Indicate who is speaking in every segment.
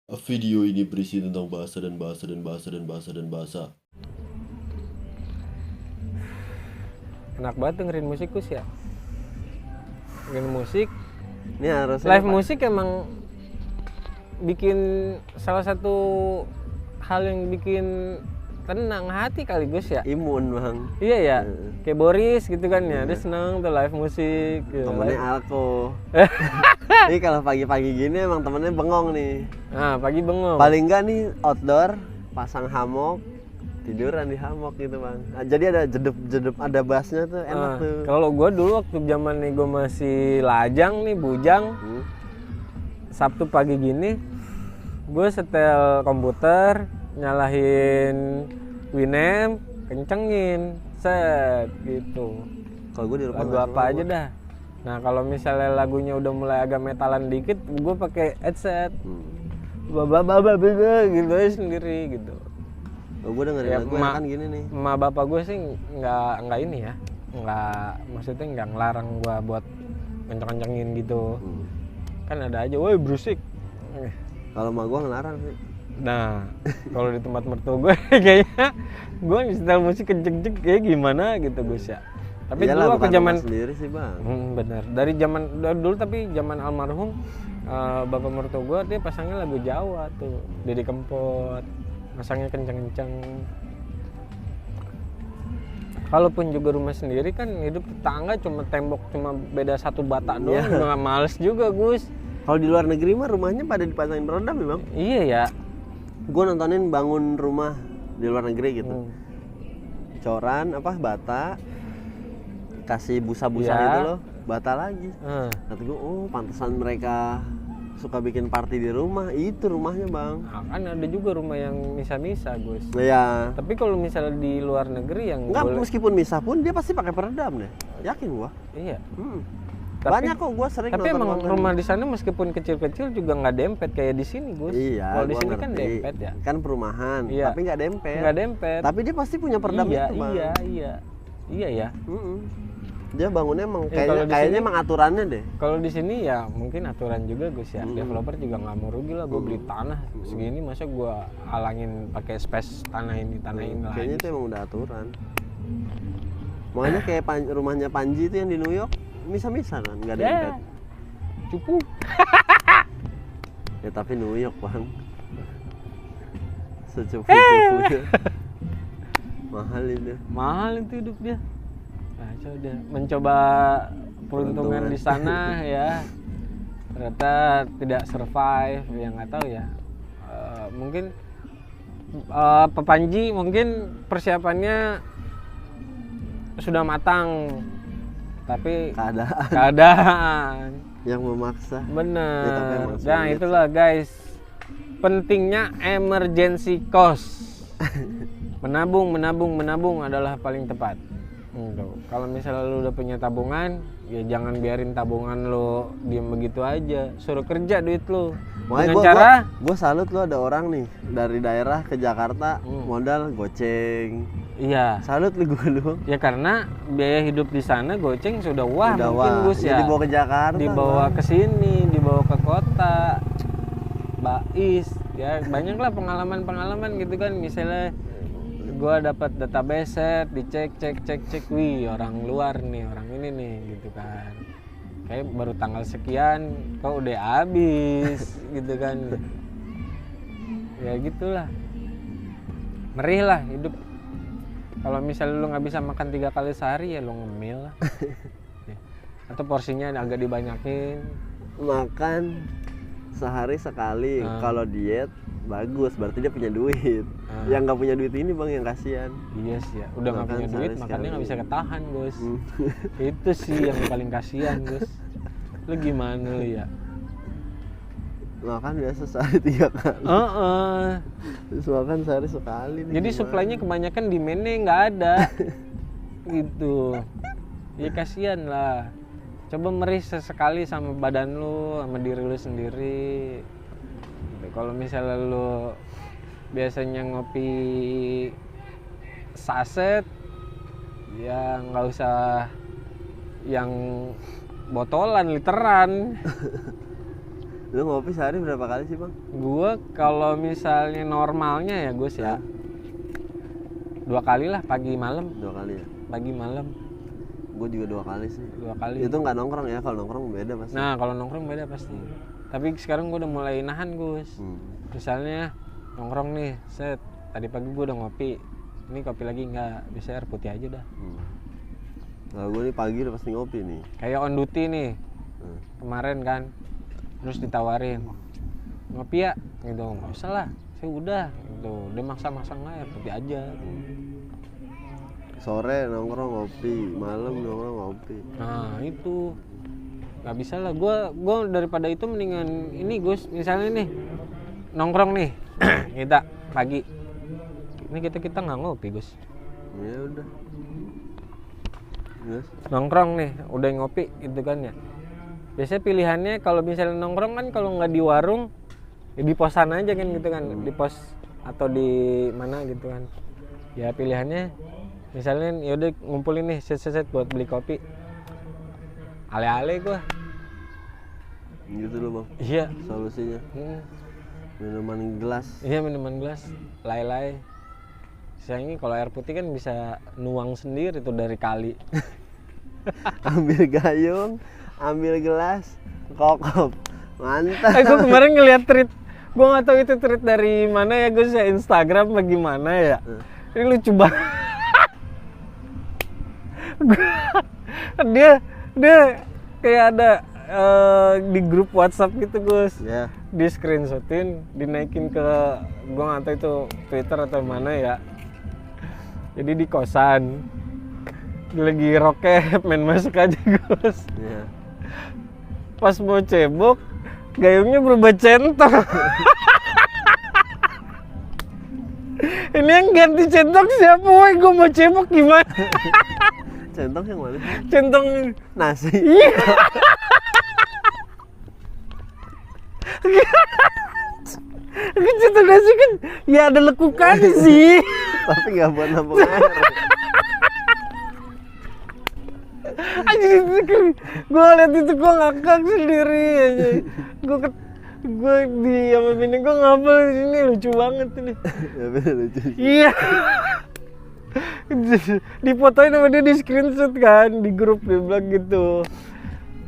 Speaker 1: Video ini berisi tentang bahasa dan bahasa dan bahasa dan bahasa dan bahasa.
Speaker 2: Enak banget dengerin musik Gus ya. Dengerin musik.
Speaker 3: Ini harus
Speaker 2: Live musik emang bikin salah satu hal yang bikin tenang hati kali Gus ya.
Speaker 3: imun bang.
Speaker 2: Iya ya. Kayak Boris gitu kan ya. Dia seneng tuh live musik.
Speaker 3: Temennya alko. Ini kalau pagi-pagi gini emang temennya bengong nih.
Speaker 2: Nah pagi bengong.
Speaker 3: Paling enggak nih outdoor, pasang hammock, tiduran di hammock gitu bang. Nah, jadi ada jedep ada bassnya tuh enak tuh.
Speaker 2: Kalau gue dulu waktu zaman nih gue masih lajang nih bujang. Sabtu pagi gini gue setel komputer, nyalahin Winamp, kencengin, set gitu.
Speaker 3: Kalau gue di rumah
Speaker 2: Lagu apa aja dah. Nah kalau misalnya lagunya udah mulai agak metalan dikit, gue pakai headset, gitu aja sendiri gitu.
Speaker 3: Oh, gue dengerin
Speaker 2: Ya,
Speaker 3: lagu kan gini nih.
Speaker 2: Emak bapak gue sih nggak ini ya, maksudnya nggak ngelarang gue buat kenceng-kencengin gitu. Kan ada aja, woi berisik.
Speaker 3: Kalau emak gue ngelarang sih.
Speaker 2: Nah, kalau di tempat mertua gue kayaknya gue setel musik kenceng-kenceng kayak gimana gitu Gus ya. Tapi
Speaker 3: Iyalah,
Speaker 2: dulu waktu
Speaker 3: bukan
Speaker 2: zaman
Speaker 3: rumah sendiri sih bang.
Speaker 2: bener. Dari zaman dulu tapi zaman almarhum bapak mertua gue dia pasangnya lagu Jawa tuh, Didi Kempot, pasangnya kenceng-kenceng. Kalaupun juga rumah sendiri kan hidup tetangga cuma tembok cuma beda satu bata doang, juga males juga Gus.
Speaker 3: Kalau di luar negeri mah rumahnya pada dipasangin peredam ya bang.
Speaker 2: Iya ya.
Speaker 3: Gue nontonin bangun rumah di luar negeri gitu. Coran apa bata, kasih busa-busa itu loh, bata lagi. Kata gue, oh pantesan mereka suka bikin party di rumah. Itu rumahnya bang.
Speaker 2: Nah, kan ada juga rumah yang misa-misa Gus.
Speaker 3: Ya.
Speaker 2: Tapi kalau misalnya di luar negeri yang
Speaker 3: Enggak, meskipun misah pun dia pasti pakai peredam deh. Yakin gua.
Speaker 2: Iya.
Speaker 3: Tapi, banyak kok gua sering
Speaker 2: tapi
Speaker 3: nonton
Speaker 2: emang rumah di sana meskipun kecil-kecil juga nggak dempet kayak di sini Gus.
Speaker 3: Iya.
Speaker 2: Kalau di sini
Speaker 3: ngerti.
Speaker 2: kan dempet ya.
Speaker 3: Kan perumahan,
Speaker 2: iya.
Speaker 3: Tapi nggak dempet.
Speaker 2: Nggak dempet.
Speaker 3: Tapi dia pasti punya peredam itu bang.
Speaker 2: Iya ya.
Speaker 3: Dia bangunnya emang
Speaker 2: sini,
Speaker 3: kayaknya emang aturannya deh.
Speaker 2: Kalau di sini ya mungkin aturan juga Gus ya. Developer juga nggak mau rugi lah. Gue beli tanah segini masa gue halangin pakai space tanah ini lagi.
Speaker 3: Kayaknya itu emang udah aturan. Makanya kayak rumahnya Panji itu yang di New York misa-misa kan, nggak dempet.
Speaker 2: Cupu.
Speaker 3: Ya tapi New York bang. Secupu-cupunya. Mahal itu
Speaker 2: hidup dia. Nah, sudah mencoba peruntungan di sana ya. Ternyata tidak survive, ya nggak tahu ya. Mungkin Pak Panji mungkin persiapannya sudah matang, tapi keadaan
Speaker 3: yang memaksa.
Speaker 2: Bener. Nah itulah guys, pentingnya emergency cost. Menabung adalah paling tepat. Kalau misalnya lu udah punya tabungan, ya jangan biarin tabungan lu diem begitu aja. Suruh kerja duit lu.
Speaker 3: Makanya gue salut lu ada orang nih dari daerah ke Jakarta modal goceng.
Speaker 2: Iya.
Speaker 3: Salut lu gue.
Speaker 2: Ya karena biaya hidup di sana goceng sudah mungkin Gus ya.
Speaker 3: Dibawa ke Jakarta.
Speaker 2: Dibawa ke sini, dibawa ke kota. Bais, ya banyaklah pengalaman gitu kan. Misalnya gue dapat database set, dicek, wih orang luar nih, orang ini nih gitu kan. Kayak baru tanggal sekian, kok udah habis gitu kan. Ya gitulah. Merih lah hidup. Kalau misalnya lu nggak bisa makan 3 kali sehari ya lu ngemil lah. Atau porsinya agak dibanyakin.
Speaker 3: Makan sehari sekali. Kalau diet bagus, berarti dia punya duit. Yang nggak punya duit ini bang yang kasihan.
Speaker 2: Iya sih ya, udah nggak punya duit makannya nggak bisa ketahan Gus. Itu sih yang paling kasihan Gus. Lu gimana lu ya?
Speaker 3: Makan biasa sehari 3 kali. Terus makan sehari sekali.
Speaker 2: Jadi suplainya kebanyakan demand-nya nggak ada. Gitu. Ya kasihan lah. Coba merih sesekali sama badan lu, sama diri lu sendiri. Kalau misalnya lu biasanya ngopi saset, ya nggak usah yang botolan, literan.
Speaker 3: Lu ngopi sehari berapa kali sih bang?
Speaker 2: Gua kalau misalnya normalnya ya Gus ya 2 kali lah, pagi malam.
Speaker 3: 2 kali ya?
Speaker 2: Pagi malam
Speaker 3: Gue juga 2 kali sih.
Speaker 2: 2 kali.
Speaker 3: Itu nggak nongkrong ya, kalau nongkrong beda pasti.
Speaker 2: Nah kalau nongkrong beda pasti. Tapi sekarang gue udah mulai nahan Gus. Misalnya nongkrong nih, set tadi pagi gue udah ngopi, ini kopi lagi nggak, bisa air putih aja dah.
Speaker 3: Kalau gue nih pagi udah pasti ngopi nih.
Speaker 2: Kayak on duty nih kemarin kan, terus ditawarin ngopi ya, gitu nggak usah lah, saya udah gitu, dia maksa-maksa nggak air putih aja.
Speaker 3: Sore nongkrong ngopi, malam nongkrong ngopi.
Speaker 2: Nah itu nggak bisa lah, gue daripada itu mendingan ini Gus, misalnya nih nongkrong nih kita pagi, ini kita nggak ngopi Gus.
Speaker 3: Ya udah. Yes.
Speaker 2: Nongkrong nih udah ngopi gitu kan ya. Biasanya pilihannya kalau misalnya nongkrong kan, kalau nggak di warung ya di posan aja kan gitu kan, di pos atau di mana gitu kan. Ya pilihannya misalnya ya udah ngumpulin nih set buat beli kopi. Ale-ale gua.
Speaker 3: Gitu loh bang.
Speaker 2: Iya.
Speaker 3: Solusinya. Minuman gelas.
Speaker 2: Iya minuman gelas. Lay-lay. Sayangnya kalau air putih kan bisa nuang sendiri tuh dari kali.
Speaker 3: Ambil gayung, ambil gelas, kokop. Mantap.
Speaker 2: Gue kemarin ngeliat tweet, gue nggak tahu itu tweet dari mana ya Gus ya, Instagram bagaimana ya. Ini lucu banget. dia kayak ada di grup WhatsApp gitu Gus.
Speaker 3: Ya.
Speaker 2: Di screenshotin, dinaikin ke, gue nggak tahu itu Twitter atau mana ya. Jadi di kosan, dia lagi rokep main masuk aja Gus.
Speaker 3: Ya.
Speaker 2: Pas mau cebok, gayungnya berubah centong. Ini yang ganti centong siapa? Woi, gue mau cebok gimana?
Speaker 3: Centong yang mana?
Speaker 2: Centong
Speaker 3: Nasi.
Speaker 2: iya. Centong nasi kan ya ada lekukan sih.
Speaker 3: Tapi nggak buat nampung air.
Speaker 2: Anjir, gue liat itu gue ngakak sendiri aja. Gue di sama bini gue ngapel di sini, lucu banget ini.
Speaker 3: Ya bener lucu.
Speaker 2: Iya. Difotoin sama dia, di screenshot kan di grup, dia bilang gitu.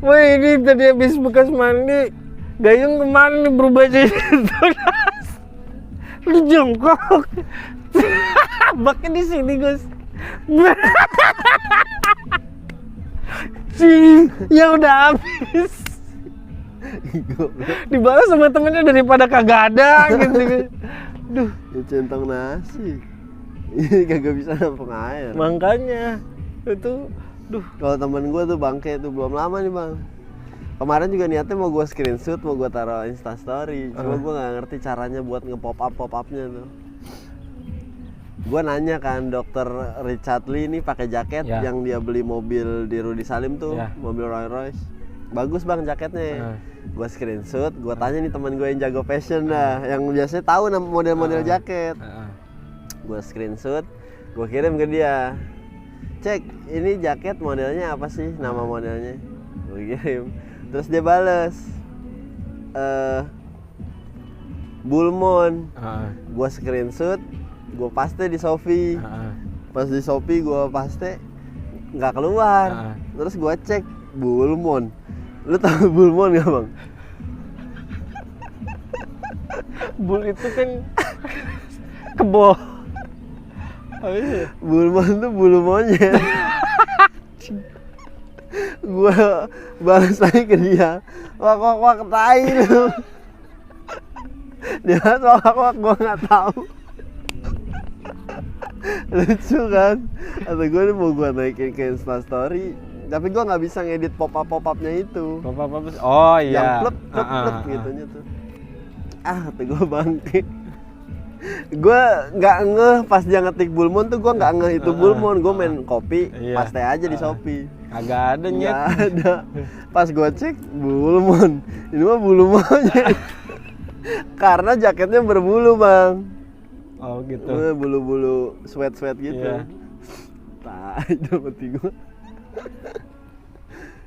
Speaker 2: Wah ini tadi habis bekas mandi, gayung kemana nih berubah jadi tunas. Lu jongkok. Baknya di sini Gus. Ya udah habis. Dibalas sama temennya daripada kagak ada gitu. Duh,
Speaker 3: Ya centong nasi. Ini kagak bisa nampung air.
Speaker 2: makanya itu
Speaker 3: Kalau temen gue tuh bangke tuh belum lama nih bang. Kemarin juga niatnya mau gue screenshot, mau gue taruh Instastory. Cuma gue nggak ngerti caranya buat nge-pop upnya tuh. Gue nanya kan, Dokter Richard Lee ini pakai jaket yang dia beli mobil di Rudy Salim tuh, mobil Rolls Royce. Bagus bang jaketnya. Gue screenshot, gue tanya nih teman gue yang jago fashion dah, yang biasanya tahu model-model jaket. Gue screenshot, gue kirim ke dia. Cek, ini jaket modelnya apa sih, nama modelnya? Gue kirim. Terus dia bales, Bull Moon. Gue screenshot, gue paste di Shopee. Pas di Shopee gue paste, nggak keluar. Terus gue cek Bull Moon. Lu tahu Bull Moon nggak bang?
Speaker 2: Bull itu kan kebo.
Speaker 3: Bull Moon tuh bulu monyet. Gue balas lagi ke dia, wak tai lu. Dia wak gue nggak tahu. Lucu kan? Atau gue nih mau gue naikin ke Instastory, tapi gue nggak bisa ngedit pop-upnya itu.
Speaker 2: Oh iya.
Speaker 3: Yang plep gitunya tuh. Tuh gue bangkit. Gue nggak ngeh pas dia ngetik Bull Moon tuh, gue nggak ngeh itu Bull Moon. Gue main kopi, paste aja di Shopee.
Speaker 2: Agak ada nyet.
Speaker 3: Nggak ada. Pas gue cek Bull Moon, ini mah bulu monyet. Karena jaketnya berbulu bang.
Speaker 2: Oh gitu.
Speaker 3: Bulu-bulu sweat gitu. Tai itu mati gue.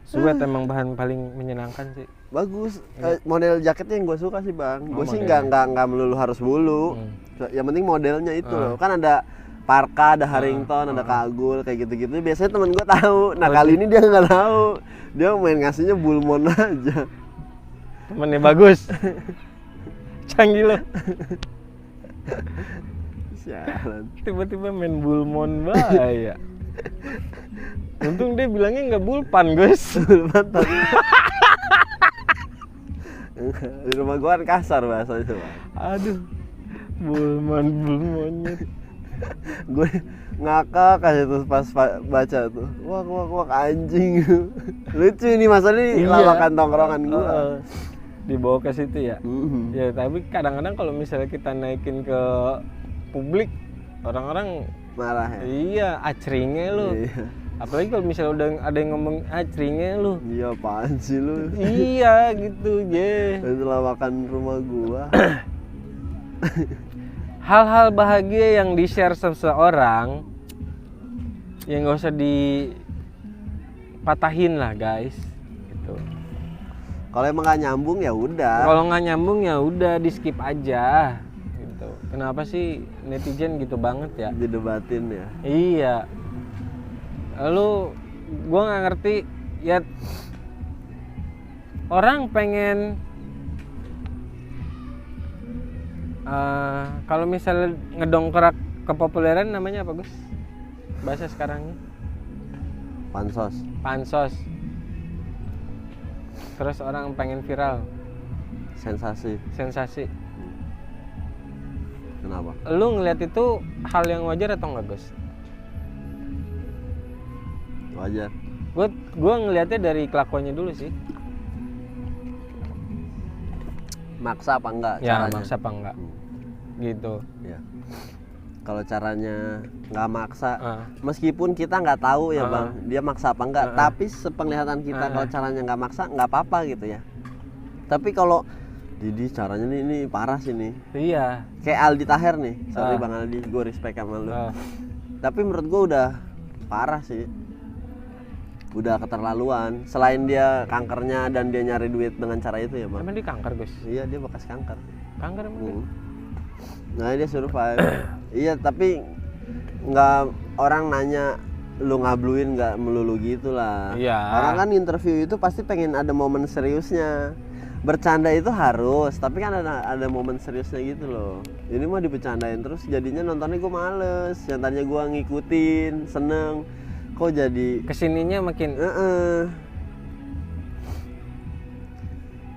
Speaker 2: Sweat emang bahan paling menyenangkan sih.
Speaker 3: bagus. Model jaketnya yang gue suka sih bang. Gue sih
Speaker 2: modelnya.
Speaker 3: nggak melulu harus bulu. Yang penting modelnya itu loh. Kan ada Parka, ada Harrington, ada Kagul kayak gitu-gitu. Biasanya temen gue tahu. Nah kali ini dia nggak tahu. Dia main ngasihnya Bulmon aja.
Speaker 2: Temennya bagus. Canggih lo.
Speaker 3: Sialan.
Speaker 2: Tiba-tiba main Bulmon bahaya. Untung dia bilangnya nggak Bulpan guys.
Speaker 3: Bulpan. Di rumah gue kan kasar bahasanya bang.
Speaker 2: Aduh, Bulmonyet.
Speaker 3: Gue ngakak aja tuh pas baca tuh. Wak anjing. Lucu nih masa ini lawakan tongkrongan gue.
Speaker 2: Dibawa ke situ ya. Ya tapi kadang-kadang kalau misalnya kita naikin ke publik, orang-orang
Speaker 3: Marah ya.
Speaker 2: iya acringnya lu.
Speaker 3: Iya.
Speaker 2: Apalagi kalau misalnya udah ada yang ngomong acringnya lu.
Speaker 3: Iya apaan sih lu?
Speaker 2: Iya gitu,
Speaker 3: Itu lawakan rumah gua.
Speaker 2: Hal-hal bahagia yang di-share seseorang yang nggak usah dipatahin lah guys gitu.
Speaker 3: Kalau emang gak nyambung ya udah.
Speaker 2: Kalau nggak nyambung ya udah di skip aja gitu. Kenapa sih netizen gitu banget ya?
Speaker 3: Didebatin ya.
Speaker 2: Iya. Lalu gua nggak ngerti ya, orang pengen kalau misalnya ngedongkrak kepopuleran namanya apa Gus? Bahasa sekarangnya pansos. Terus orang pengen viral,
Speaker 3: Sensasi. Kenapa?
Speaker 2: Lu ngelihat itu hal yang wajar atau enggak Gus?
Speaker 3: Wajar.
Speaker 2: Gua ngelihatnya dari kelakuannya dulu sih.
Speaker 3: Maksa apa enggak
Speaker 2: Ya
Speaker 3: caranya?
Speaker 2: maksa apa enggak gitu
Speaker 3: Ya. Kalau caranya nggak maksa, meskipun kita nggak tahu ya bang, dia maksa apa enggak, tapi sepenglihatan kita kalau caranya nggak maksa nggak apa-apa gitu ya. Tapi kalau Didi caranya ini parah sih nih.
Speaker 2: iya
Speaker 3: Kayak Aldi Taher nih, sorry bang Aldi, gue respect sama lu. Tapi menurut gue udah parah sih, udah keterlaluan. Selain dia kankernya dan dia nyari duit dengan cara itu ya bang.
Speaker 2: emang dia kanker Gus?
Speaker 3: Iya dia bekas kanker.
Speaker 2: Kanker emang dia?
Speaker 3: Nah dia survive. Iya tapi nggak, orang nanya lu ngabluin nggak melulu gitu lah.
Speaker 2: Iya.
Speaker 3: Orang kan interview itu pasti pengen ada momen seriusnya. Bercanda itu harus, tapi kan ada momen seriusnya gitu loh. Ini mah dibecandain terus jadinya nontonnya gue males. Yang tadinya gue ngikutin, seneng, kok jadi
Speaker 2: Kesininya makin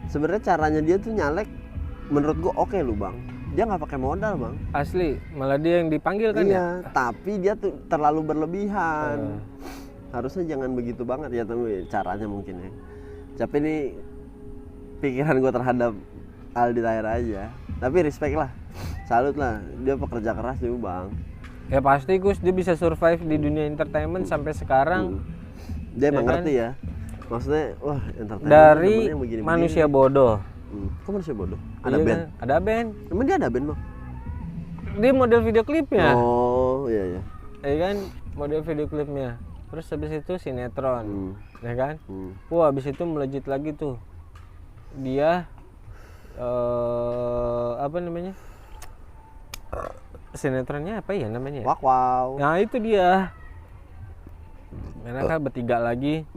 Speaker 3: Sebenarnya caranya dia tuh nyalek menurut gue oke lu bang. Dia nggak pakai modal bang.
Speaker 2: asli, malah dia yang dipanggil kan
Speaker 3: Iya,
Speaker 2: ya?
Speaker 3: tapi dia tuh terlalu berlebihan. Harusnya jangan begitu banget ya, tapi caranya mungkin ya. Tapi ini pikiran gue terhadap Aldi Taher aja. Tapi respect lah, salut lah, dia pekerja keras juga bang.
Speaker 2: Ya pasti Gus, dia bisa survive di dunia entertainment sampai sekarang.
Speaker 3: Dia emang
Speaker 2: kan?
Speaker 3: ngerti ya. Maksudnya, wah entertainment
Speaker 2: Dari
Speaker 3: temennya begini-begini.
Speaker 2: manusia bodoh.
Speaker 3: Kok manusia bodoh? Ada
Speaker 2: Iya
Speaker 3: band?
Speaker 2: kan? Ada band.
Speaker 3: Emang dia ada band bang?
Speaker 2: Dia model video klipnya.
Speaker 3: Oh iya iya.
Speaker 2: Ya kan, model video klipnya. Terus habis itu sinetron. Ya kan? Wah, habis itu melejit lagi tuh. Dia apa namanya? Sinetronnya apa ya namanya?
Speaker 3: Wak wow.
Speaker 2: Nah, itu dia. Mereka bertiga lagi.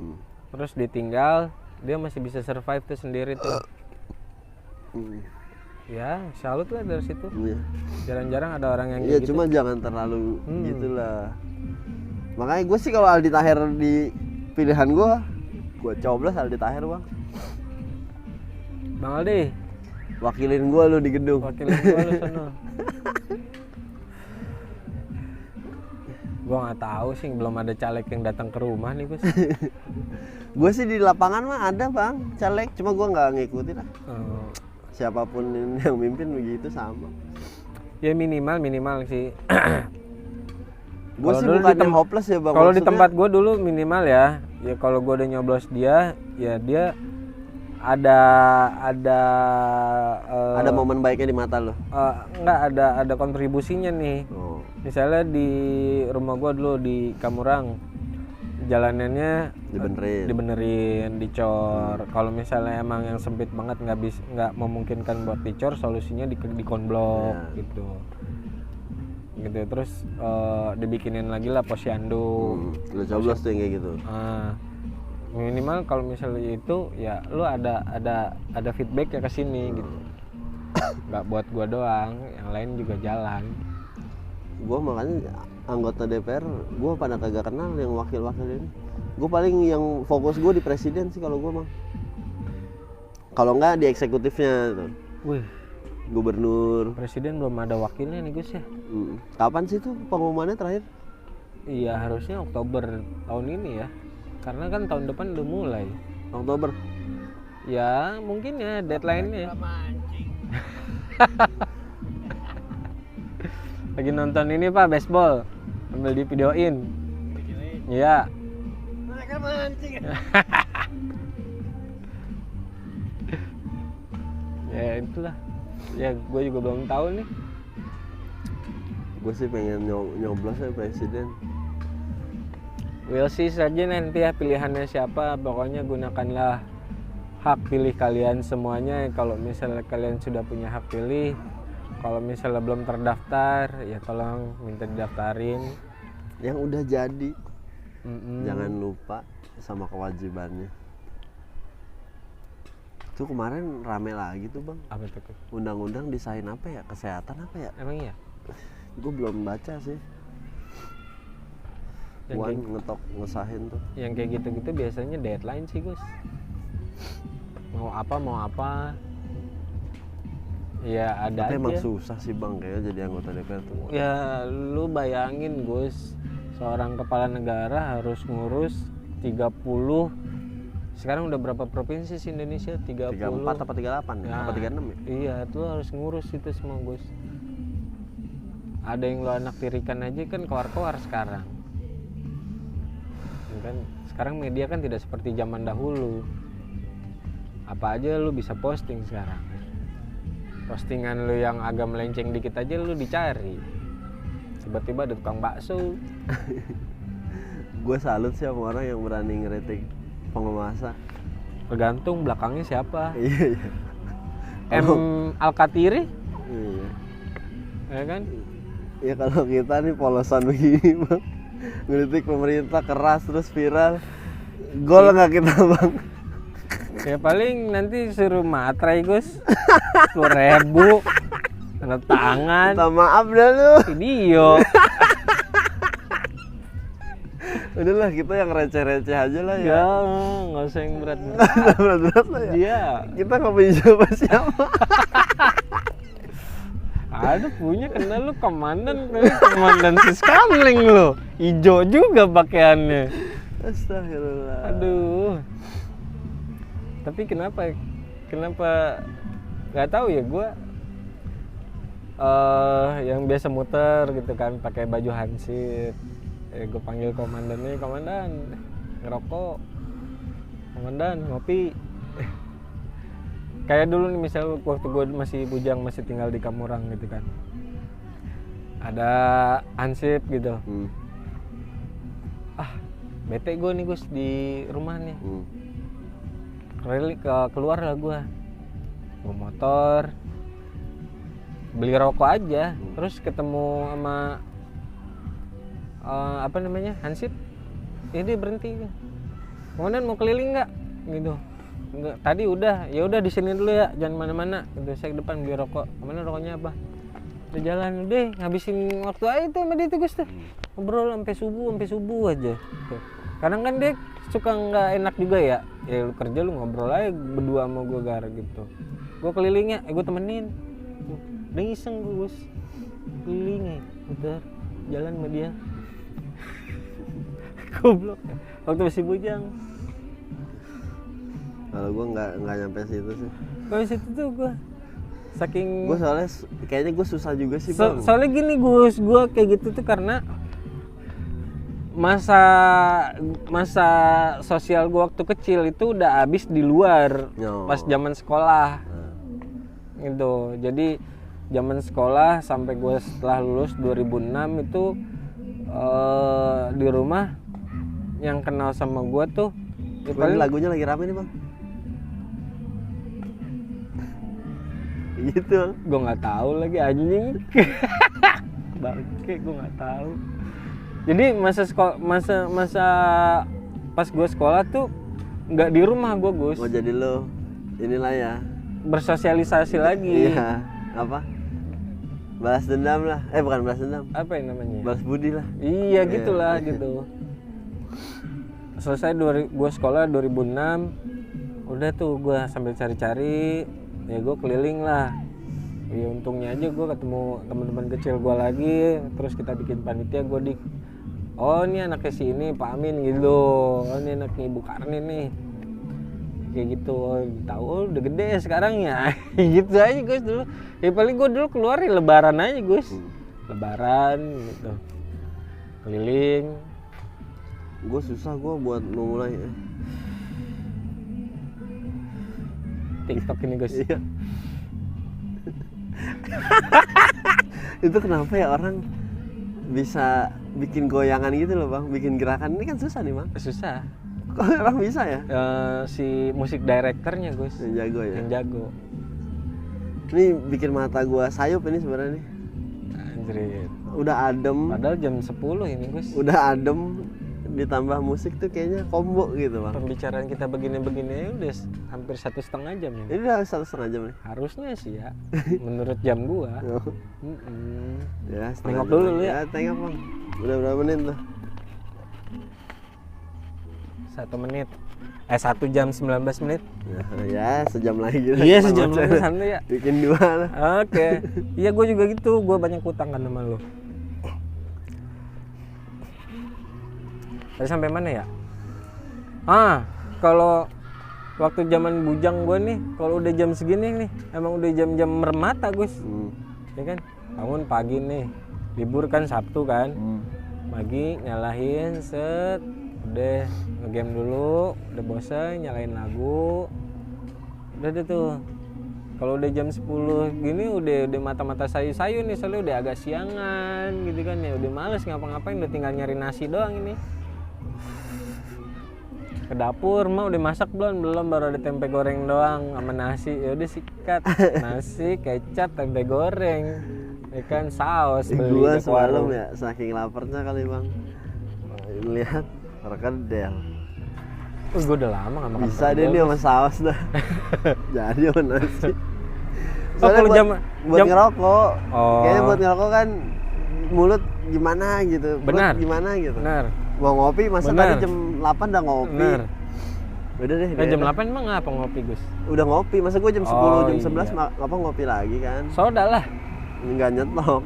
Speaker 2: Terus ditinggal, dia masih bisa survive tuh sendiri tuh. Ya, salut lah dari situ.
Speaker 3: Iya.
Speaker 2: Jarang-jarang ada orang yang
Speaker 3: Iya,
Speaker 2: kayak gitu.
Speaker 3: cuma jangan terlalu gitulah. Makanya gue sih kalau Aldi Taher di pilihan gue coblos Aldi Taher bang.
Speaker 2: Bang Aldi,
Speaker 3: Wakilin gue lu di gedung.
Speaker 2: wakilin gua lu sono. Gua nggak tahu sih, belum ada caleg yang datang ke rumah nih Gus.
Speaker 3: Gue sih di lapangan mah ada bang caleg, cuma gue nggak ngikutin lah. Siapapun yang mimpin begitu sama.
Speaker 2: Ya minimal sih.
Speaker 3: Gue sih
Speaker 2: dulu
Speaker 3: bukan yang hopeless ya bang.
Speaker 2: Kalau di
Speaker 3: maksudnya-
Speaker 2: tempat gue dulu minimal ya kalau gue udah nyoblos dia, ya dia ada
Speaker 3: momen baiknya di mata lo.
Speaker 2: enggak ada kontribusinya nih. Misalnya di rumah gue dulu di Kamurang, jalanannya
Speaker 3: dibenerin,
Speaker 2: dicor. Kalau misalnya emang yang sempit banget nggak memungkinkan buat dicor, solusinya di konblok gitu. Terus dibikinin lagi lah posyandu.
Speaker 3: Lu coblos tuh yang kayak gitu.
Speaker 2: Minimal kalau misalnya itu ya lu ada feedback ya ke sini gitu. Nggak buat gua doang, yang lain juga jalan.
Speaker 3: Gua makanya anggota DPR gua pada kagak kenal yang wakil-wakil ini. Gua paling yang fokus gua di presiden sih kalau gua mah. Kalau nggak di eksekutifnya tuh.
Speaker 2: Wih,
Speaker 3: gubernur.
Speaker 2: Presiden belum ada wakilnya nih Gus ya.
Speaker 3: Kapan sih tuh pengumumannya terakhir?
Speaker 2: Iya, harusnya Oktober tahun ini ya. Karena kan tahun depan udah mulai.
Speaker 3: Oktober.
Speaker 2: Ya, mungkin ya deadline-nya. Lagi nonton ini Pak, baseball. Ambil di videoin. Iya.
Speaker 4: Mereka mancing.
Speaker 2: Ya itulah. Ya gue juga belum tahu nih.
Speaker 3: Gue sih pengen nyoblos ya presiden.
Speaker 2: We'll see saja nanti ya pilihannya siapa. Pokoknya gunakanlah hak pilih kalian semuanya. Kalau misalnya kalian sudah punya hak pilih, kalau misalnya belum terdaftar, ya tolong minta didaftarin.
Speaker 3: Yang udah jadi, jangan lupa sama kewajibannya. Tuh kemarin rame lagi tuh bang.
Speaker 2: Apa tuh?
Speaker 3: Undang-undang desain apa ya? Kesehatan apa ya?
Speaker 2: Emang iya?
Speaker 3: Gue belum baca sih. Puan ngesahin tuh.
Speaker 2: Yang kayak gitu-gitu biasanya deadline sih Gus. Mau apa? Ya ada.
Speaker 3: Tapi
Speaker 2: aja.
Speaker 3: Emang susah sih bang kayaknya jadi anggota DPR tuh.
Speaker 2: Ya lu bayangin Gus, seorang kepala negara harus ngurus 30. Sekarang udah berapa provinsi sih Indonesia? 34
Speaker 3: apa 38 ya? Apa 36 ya?
Speaker 2: Iya, itu harus ngurus itu semua Gus. Ada yang lu anak tirikan aja kan keluar-keluar sekarang. Kan sekarang media kan tidak seperti zaman dahulu. Apa aja lu bisa posting sekarang. Postingan lu yang agak melenceng dikit aja lu dicari. Tiba-tiba ada tukang bakso.
Speaker 3: Gue salut sih sama orang yang berani ngeritik penguasa.
Speaker 2: Tergantung belakangnya siapa.
Speaker 3: Iya.
Speaker 2: Al-Katiri?
Speaker 3: Iya.
Speaker 2: Ya kan?
Speaker 3: Ya kalau kita nih polosan begini bang, ngeritik pemerintah keras terus viral, gol nggak kita bang?
Speaker 2: Ya paling nanti suruh materai Gus, 10.000, tanda tangan.
Speaker 3: Minta maaf dah lu.
Speaker 2: Video.
Speaker 3: Udahlah kita yang receh-receh aja lah ya.
Speaker 2: Ya, nggak usah yang berat.
Speaker 3: Berat-berat lah ya.
Speaker 2: Iya.
Speaker 3: Kita nggak punya siapa-siapa.
Speaker 2: Ada punya kenal lu komandan Siskamling lu. Ijo juga pakaiannya.
Speaker 3: Astagfirullah.
Speaker 2: Aduh. Tapi kenapa nggak tahu ya gue yang biasa muter gitu kan pakai baju hansip. Gue panggil komandannya, komandan ngerokok, komandan ngopi. Kayak dulu nih misal waktu gue masih bujang, masih tinggal di Kamurang gitu kan, ada hansip gitu. Bete gue nih Gus di rumah nih. Keluar lah gue, bawa motor, beli rokok aja. Terus ketemu sama hansip, ini berhenti. Komandan mau keliling nggak? Gitu. Enggak, tadi udah, ya udah di sini dulu ya, jangan mana-mana. Gitu, saya ke depan beli rokok. Kemana rokoknya apa? Udah jalan, udah ngabisin waktu aja tuh sama dia tuh Gus tuh. Ngobrol sampai subuh aja. Gitu. Kadang kan dia suka nggak enak juga ya. Ya lu kerja lu ngobrol aja berdua sama gue gar gitu. Gue kelilingnya, gue temenin. Udah iseng gue Gus. Keliling udah jalan sama dia. Goblok. Waktu masih bujang.
Speaker 3: Kalau gue nggak nyampe situ sih.
Speaker 2: Kalau situ tuh gue saking
Speaker 3: gue soalnya kayaknya gue susah juga sih bang.
Speaker 2: Soalnya gini gue kayak gitu tuh karena masa sosial gue waktu kecil itu udah habis di luar. Pas zaman sekolah gitu. Jadi zaman sekolah sampai gue setelah lulus 2006 itu di rumah yang kenal sama gua tuh ya
Speaker 3: Paling lagunya lagi rame nih bang. Gitu.
Speaker 2: gua nggak tahu lagi anjing. Bangke gua nggak tahu. Jadi masa pas gua sekolah tuh nggak di rumah gua, Gus.
Speaker 3: Oh jadi lo inilah ya.
Speaker 2: Bersosialisasi lagi.
Speaker 3: Iya. Apa? Balas dendam lah. Bukan balas dendam.
Speaker 2: Apa yang namanya?
Speaker 3: Balas budi lah.
Speaker 2: Iya gitulah gitu. Selesai gue sekolah 2006, udah tuh gue sambil cari-cari, ya gue keliling lah. Ya untungnya aja gue ketemu teman-teman kecil gue lagi, terus kita bikin panitia. Gue oh ini anaknya si ini Pak Amin gitu, oh ini anaknya Ibu Karni nih, kayak gitu. Tahu udah gede sekarang ya. Gitu aja Gus dulu. Ya paling gue dulu keluar ya lebaran aja Gus, lebaran gitu, keliling.
Speaker 3: Gue susah gue buat memulai.
Speaker 2: TikTok ini Gus.
Speaker 3: Iya. Itu kenapa ya orang bisa bikin goyangan gitu loh bang, bikin gerakan ini kan susah nih bang.
Speaker 2: Susah.
Speaker 3: Kok orang bisa ya?
Speaker 2: Si musik directornya Gus.
Speaker 3: Yang jago ya.
Speaker 2: Yang jago.
Speaker 3: Ini bikin mata gua sayup ini sebenarnya nih.
Speaker 2: Anjir.
Speaker 3: Udah adem.
Speaker 2: Padahal jam 10 ini Gus.
Speaker 3: Udah adem ditambah musik tuh kayaknya combo gitu bang.
Speaker 2: Pembicaraan kita begini-begini udah hampir 1,5 jam ini.
Speaker 3: Ini udah 1,5 jam nih.
Speaker 2: Harusnya sih ya. Menurut jam gua.
Speaker 3: Oh. Ya,
Speaker 2: Tengok dulu lu
Speaker 3: ya. Tengok bang. Udah berapa menit tuh?
Speaker 2: 1 menit. 1 jam 19 menit.
Speaker 3: Ya sejam lagi.
Speaker 2: Iya sejam lagi santai ya.
Speaker 3: Bikin 2 lah.
Speaker 2: Oke. Iya gua juga gitu. Gua banyak utang kan sama lu. Tadi sampai mana ya? Kalau waktu zaman bujang gue nih, kalau udah jam segini nih, emang udah jam-jam mermata Gus. Ya kan? Bangun pagi nih, libur kan Sabtu kan. Pagi nyalain set, udah ngegame dulu, udah bosan nyalain lagu. Udah deh tuh. Kalau udah jam 10 gini udah mata-mata sayu-sayu nih, soalnya udah agak siangan gitu kan ya, udah males ngapa-ngapain, udah tinggal nyari nasi doang ini. Ke dapur mah udah masak belum baru ada tempe goreng doang sama nasi. Ya udah sikat nasi, kecap, tempe goreng, ya kan saus beli
Speaker 3: Gua
Speaker 2: ke warung.
Speaker 3: semalam ya saking laparnya kali bang lihat perkedel.
Speaker 2: Gue udah lama gak makan
Speaker 3: Bisa deh
Speaker 2: perkedel,
Speaker 3: dia
Speaker 2: Gus.
Speaker 3: sama saus dah. Jadi sama nasi.
Speaker 2: Kalau
Speaker 3: buat ngerokok.
Speaker 2: Oh.
Speaker 3: Kayaknya buat ngerokok kan mulut gimana gitu.
Speaker 2: Benar.
Speaker 3: Perut gimana gitu.
Speaker 2: Benar.
Speaker 3: Mau ngopi masa
Speaker 2: Benar.
Speaker 3: tadi jam 8 udah ngopi.
Speaker 2: Benar.
Speaker 3: Udah deh.
Speaker 2: Jam 8 emang ngapa ngopi Gus?
Speaker 3: Udah ngopi, masa gue jam 10,
Speaker 2: Oh,
Speaker 3: jam 11
Speaker 2: iya.
Speaker 3: ngapa ngopi lagi kan?
Speaker 2: Soda lah.
Speaker 3: Enggak nyetok.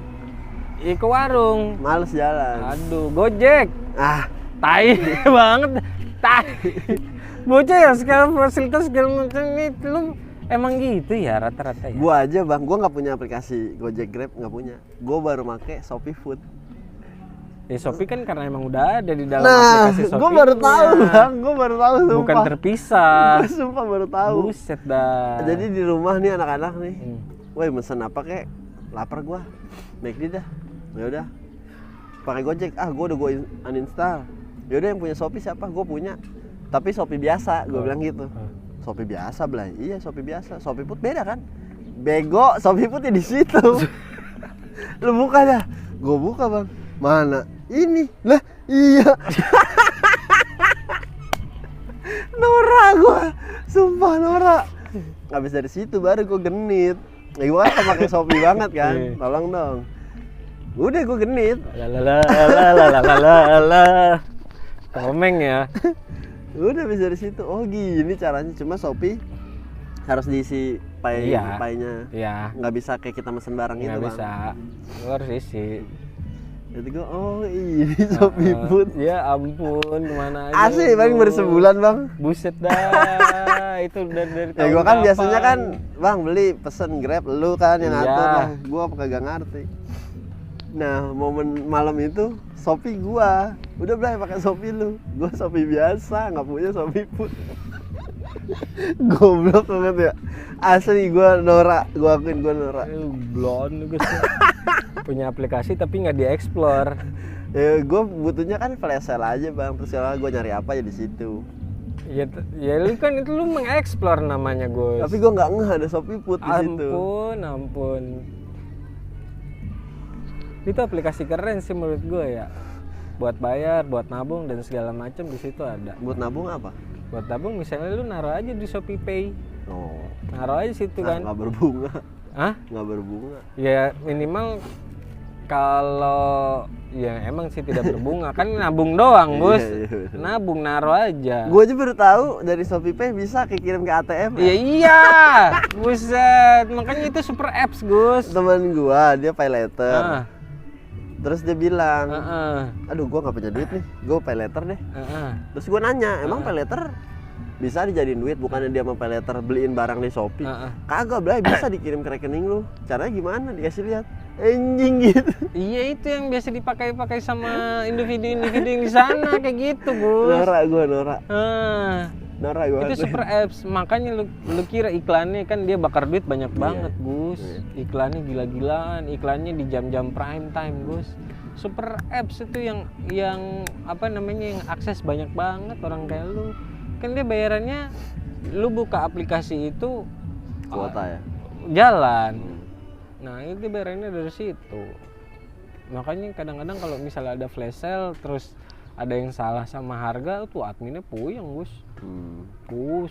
Speaker 2: Ke warung.
Speaker 3: Males jalan.
Speaker 2: Aduh, Gojek.
Speaker 3: Ah,
Speaker 2: Tai banget. Tai. Bocah ya sekarang fasilitas segala macam ini lu emang gitu ya rata-rata ya.
Speaker 3: gua aja bang, gua nggak punya aplikasi Gojek, Grab nggak punya. Gua baru make Shopee Food.
Speaker 2: Ya Shopee kan karena emang udah ada di dalam
Speaker 3: Nah,
Speaker 2: aplikasi Shopee.
Speaker 3: gua baru tahu bang, gua baru tahu sumpah.
Speaker 2: Bukan terpisah.
Speaker 3: Gua sumpah baru tahu.
Speaker 2: Buset dah.
Speaker 3: Jadi di rumah nih anak-anak nih,
Speaker 2: Hmm.
Speaker 3: woi mesen apa kek? Lapar gua, McD dah. Ya udah, pakai Gojek. Gua udah uninstall. Ya udah yang punya Shopee siapa? Gua punya. Tapi Shopee biasa, gua bilang gitu. Shopee biasa belah. Iya Shopee biasa. Shopee Food beda kan? Bego, Shopee Food ya di situ. Lu buka dah. Gua buka bang. Mana? Ini lah. Iya. Nora gua. Sumpah Nora. Habis dari situ baru gua genit. Ya gua kan pakai Shopee banget kan. Tolong dong. Udah gua genit.
Speaker 2: Lalalalalalala. Komeng ya.
Speaker 3: Udah habis dari situ. Oh gini caranya, cuma Shopee harus diisi
Speaker 2: Iya.
Speaker 3: paynya.
Speaker 2: Iya.
Speaker 3: Nggak bisa kayak kita mesen barang gitu
Speaker 2: Nggak
Speaker 3: bang.
Speaker 2: bisa. Lu harus isi.
Speaker 3: Jadi gua oh ini Shopee Food.
Speaker 2: Ya ampun, kemana aja.
Speaker 3: Asli
Speaker 2: lu.
Speaker 3: paling baru sebulan bang.
Speaker 2: Buset dah. Itu dari
Speaker 3: Ya
Speaker 2: tahun
Speaker 3: gua kan
Speaker 2: kapan?
Speaker 3: biasanya kan bang beli pesen Grab, lu kan yang
Speaker 2: Iya.
Speaker 3: ngatur lah. Gua kagak ngerti. Nah momen malam itu Shopee gua udah belai pakai Shopee lu. Gua Shopee biasa, nggak punya Shopee Food. Goblok banget ya. Asli gua Nora, gua akuin gua Nora.
Speaker 2: Blon lu guys. Punya aplikasi tapi nggak dieksplor.
Speaker 3: Gue butuhnya kan flash sale aja bang, terus kalau gue nyari apa ya di situ.
Speaker 2: Ya lu kan itu lu mengeksplor namanya Gus.
Speaker 3: Tapi gue nggak ngeh ada Shopee Put di situ.
Speaker 2: Ampun. Itu aplikasi keren sih menurut gue ya. Buat bayar, buat nabung dan segala macam di situ ada.
Speaker 3: Buat nabung apa?
Speaker 2: Buat nabung misalnya lu naruh aja di Shopee Pay.
Speaker 3: Oh.
Speaker 2: Naruh aja situ kan.
Speaker 3: Nggak berbunga.
Speaker 2: Hah?
Speaker 3: Nggak berbunga.
Speaker 2: Ya minimal kalau ya emang sih tidak berbunga kan nabung doang Gus.
Speaker 3: Iya.
Speaker 2: Nabung naruh aja.
Speaker 3: Gue aja baru tahu dari Shopee Pay bisa kirim ke ATM.
Speaker 2: Iya. Buset, makanya itu super apps Gus.
Speaker 3: Teman gue dia pay letter. Terus dia bilang, aduh gue nggak punya duit nih, gue pay letter deh. Terus gue nanya, emang pay letter bisa dijadiin duit? Bukannya dia mau pay letter beliin barang di Shopee? Kagak, Blay, bisa dikirim ke rekening lu. Caranya gimana? Dikasih lihat, anjing gitu.
Speaker 2: Iya itu yang biasa dipakai sama individu-individu yang di sana kayak gitu Gus.
Speaker 3: Norak gue.
Speaker 2: Itu super apps, makanya lu kira iklannya kan dia bakar duit banyak banget Gus. Iklannya gila-gilaan, iklannya di jam-jam prime time Gus. Super apps itu yang apa namanya yang akses banyak banget orang kayak lu. Kan dia bayarannya lu buka aplikasi itu
Speaker 3: Kuota ya.
Speaker 2: Jalan. Nah, itu bayarannya dari situ. Makanya kadang-kadang kalau misalnya ada flash sale terus ada yang salah sama harga tuh adminnya puyeng Gus.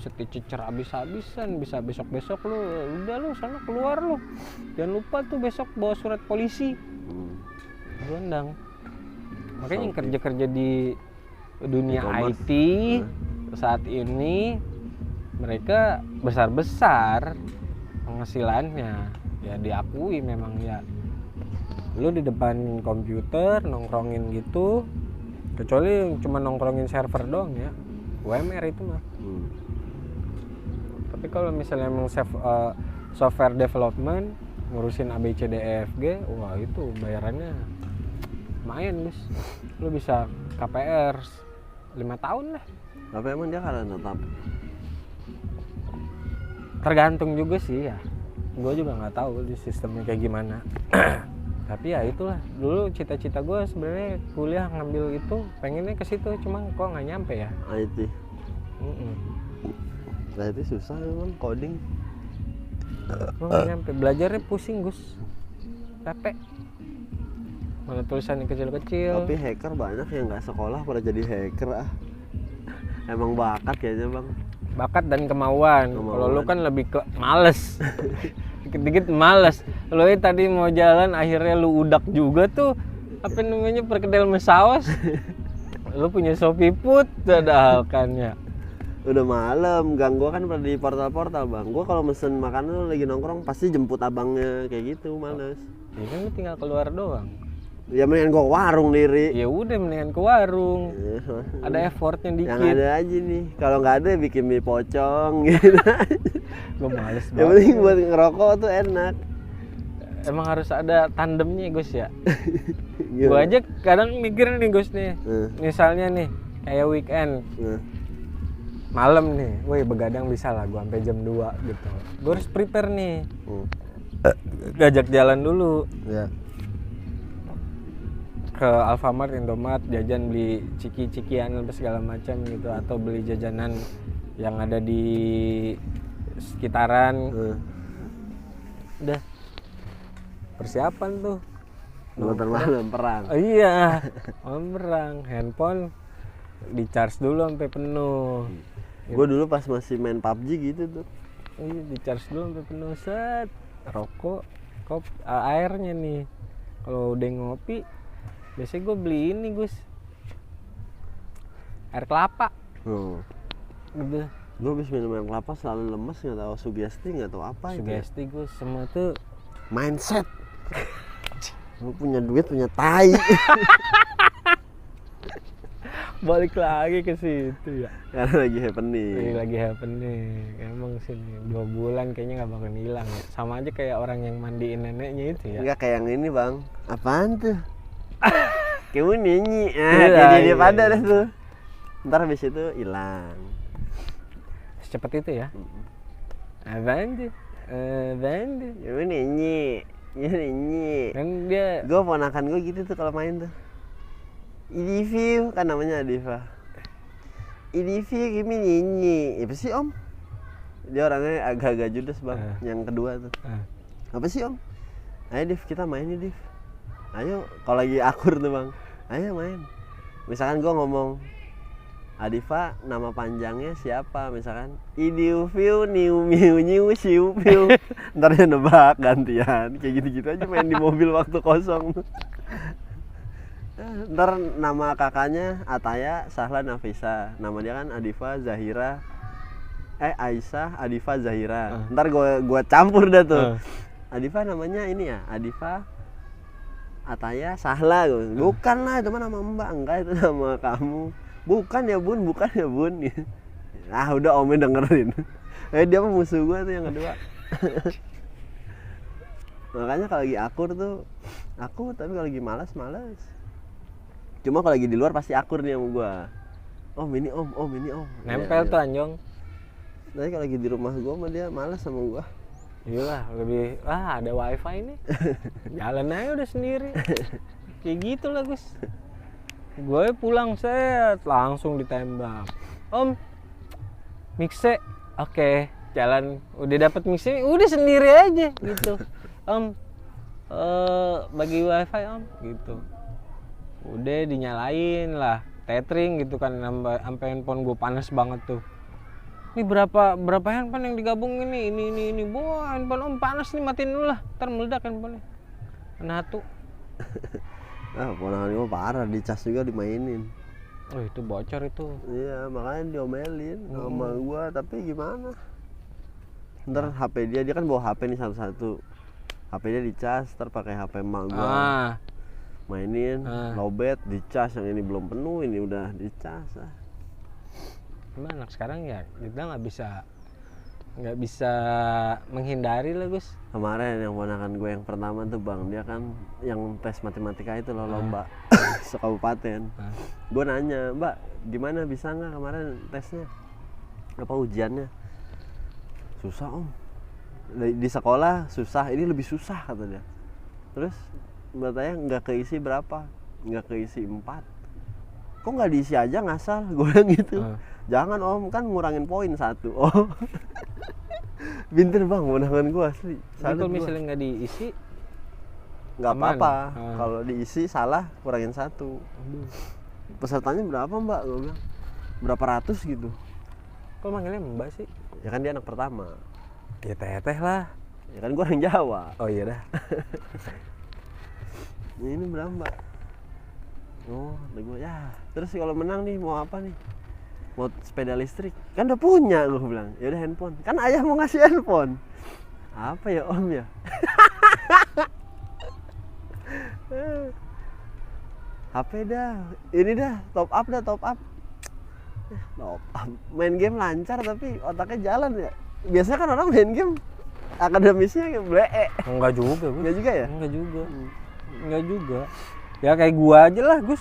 Speaker 2: Seticecer habis-habisan, bisa besok-besok lu udah lu sana keluar lu. Jangan lupa tuh besok bawa surat polisi. Gondang. Makanya yang kerja-kerja di dunia IT saat ini mereka besar-besar penghasilannya. Ya diakui memang ya. Lu di depan komputer nongkrongin gitu. Kecuali cuma nongkrongin server doang ya. UMR itu mah. Tapi kalau misalnya emang software development ngurusin ABCDEFG, wah itu bayarannya lumayan Gus. Lu bisa KPR 5 tahun lah.
Speaker 3: Tapi emang dia kan tetap
Speaker 2: Tergantung juga sih ya. Gue juga nggak tahu di sistemnya kayak gimana. Tapi ya itulah dulu cita-cita gue sebenarnya kuliah ngambil itu pengennya ke situ cuma kok nggak nyampe ya.
Speaker 3: IT. Nah itu susah memang coding.
Speaker 2: Gue nggak nyampe, belajarnya pusing Gus, capek. Mana tulisannya kecil-kecil.
Speaker 3: Tapi hacker banyak yang nggak sekolah pada jadi hacker ah. Emang bakat kayaknya bang.
Speaker 2: Bakat dan kemauan. Kalau lu kan lebih ke males. Dikit-dikit males. Lu tadi mau jalan akhirnya lu udak juga tuh apa namanya perkedel mesaos. Lu punya Shopee Put padahal kan ya.
Speaker 3: Udah malam, gang gua kan pada di portal-portal bang. Gua kalau mesen makanan lu lagi nongkrong pasti jemput abangnya kayak gitu, males.
Speaker 2: Ya kan lu tinggal keluar doang.
Speaker 3: Ya mendingan gua ke warung diri.
Speaker 2: Ya udah mendingan ke warung. Ada effortnya dikit.
Speaker 3: Yang ada aja nih. Kalau nggak ada bikin mie pocong gitu.
Speaker 2: Gue males banget.
Speaker 3: Yang penting buat ngerokok tuh enak.
Speaker 2: Emang harus ada tandemnya Gus ya. Gue aja kadang mikir nih Gus nih. Misalnya nih kayak weekend. Malam nih, woi begadang bisa lah gue sampai jam 2 gitu. Gue harus prepare nih. Gajak jalan dulu.
Speaker 3: Ya.
Speaker 2: Ke Alfamart, Indomart, jajan beli ciki-cikian segala macam gitu atau beli jajanan yang ada di sekitaran. Udah persiapan tuh.
Speaker 3: Nonton malam perang.
Speaker 2: Oh, iya, malam perang. Handphone di charge dulu sampai penuh.
Speaker 3: Gue dulu pas masih main PUBG gitu tuh.
Speaker 2: Iya, di charge dulu sampai penuh set. Rokok, airnya nih. Kalau udah ngopi biasanya gue beli ini Gus, air kelapa. Gitu.
Speaker 3: Gue habis minum air kelapa selalu lemes, nggak tahu sugesti, nggak tahu apa.
Speaker 2: Sugesti Gus, semua tuh
Speaker 3: mindset. Gue punya duit, punya tai.
Speaker 2: Balik lagi ke situ ya.
Speaker 3: Karena lagi happening.
Speaker 2: Lagi happening. Emang sini 2 bulan kayaknya nggak bakal hilang ya. Sama aja kayak orang yang mandiin neneknya itu ya.
Speaker 3: Enggak kayak yang ini bang. Apaan tuh? Kamu nyanyi, dia pada dah tuh. Ntar habis itu hilang.
Speaker 2: Secepat itu ya. Apaan tuh?
Speaker 3: Kamu nyanyi.
Speaker 2: Kan dia.
Speaker 3: Gue ponakan gue gitu tuh kalau main tuh. Idiview kan namanya Adifa. Idiview kimi nyanyi. Apa sih om? Dia orangnya agak-agak judes bang. Yang kedua tuh. Apa sih om? Ayo Div kita main nih Div. Ayo kalau lagi akur tuh bang. Ayo main. Misalkan gua ngomong Adifa nama panjangnya siapa? Misalkan Idiview niu miu niu siu piu. Ntar dia nebak gantian. Kayak gitu-gitu aja main di mobil waktu kosong. Ntar nama kakaknya Ataya Sahla Nafisa, nama dia kan Adifa Zahira Aisyah Adifa Zahira. Ntar gua campur dah tuh. Adifa namanya ini ya Adifa Ataya Sahla. Bukan lah itu mah nama mbak. Enggak itu nama kamu. Bukan ya bun Ah udah omnya dengerin. Dia mah musuh gua tuh yang kedua. Makanya kalau lagi akur tuh aku, tapi kalau lagi malas. Cuma kalau lagi di luar pasti akur nih sama gua. Om ini om.
Speaker 2: Nempel tuh anjong.
Speaker 3: Tapi kalau lagi di rumah gua mah dia malas sama gua.
Speaker 2: Iyalah lebih ada wifi nih. Jalan aja udah sendiri. Kayak gitu lah Gus. Gue pulang set langsung ditembak. Om mixe. Oke, jalan udah dapet mixe udah sendiri aja gitu. Om bagi wifi om gitu. Udah dinyalain lah tethering gitu kan, sampai handphone gue panas banget tuh. Ini berapa handphone yang digabung ini. Wah handphone om panas nih, matiin dulu lah, ntar meledak handphonenya. Kena hatu.
Speaker 3: Ponakan gue parah, dicas juga dimainin.
Speaker 2: Oh itu bocor itu.
Speaker 3: Iya makanya diomelin sama gue, tapi gimana? Ntar HP dia kan bawa HP nih satu-satu. HP dia dicas, ntar pakai HP emak gue. Mainin, lowbat, dicas, yang ini belum penuh, ini udah dicas.
Speaker 2: Emang anak sekarang ya kita nggak bisa menghindari lah Gus.
Speaker 3: Kemarin yang ponakan gue yang pertama tuh bang, dia kan yang tes matematika itu loh lomba sekabupaten. Gue nanya, mbak gimana bisa nggak kemarin tesnya, apa ujiannya? Susah om, di sekolah susah, ini lebih susah kata dia. Terus mbak tanya nggak keisi berapa? Nggak keisi 4. Kok nggak diisi aja ngasal? Gue bilang gitu. Jangan om, kan ngurangin poin 1. Oh pinter bang, ponakan gue asli.
Speaker 2: Kalau misalnya nggak diisi
Speaker 3: nggak apa-apa. Kalau diisi salah kurangin 1. Pesertanya berapa mbak? Gue bilang berapa ratus gitu.
Speaker 2: Kok manggilnya mbak sih?
Speaker 3: Ya kan dia anak pertama.
Speaker 2: Ya teteh lah.
Speaker 3: Ya kan gue orang Jawa.
Speaker 2: Oh iya dah.
Speaker 3: Ini berapa mbak? Oh gue ya. Terus kalau menang nih mau apa nih? Mau sepeda listrik? Kan udah punya, gue bilang. Ya udah handphone. Kan ayah mau ngasih handphone. Apa ya om ya? HP dah. Ini dah top up. Top up. Main game lancar tapi otaknya jalan ya. Biasanya kan orang main game akademisnya kayak blee.
Speaker 2: Enggak juga Gus.
Speaker 3: Enggak juga ya?
Speaker 2: Enggak juga. Ya kayak gua aja lah Gus.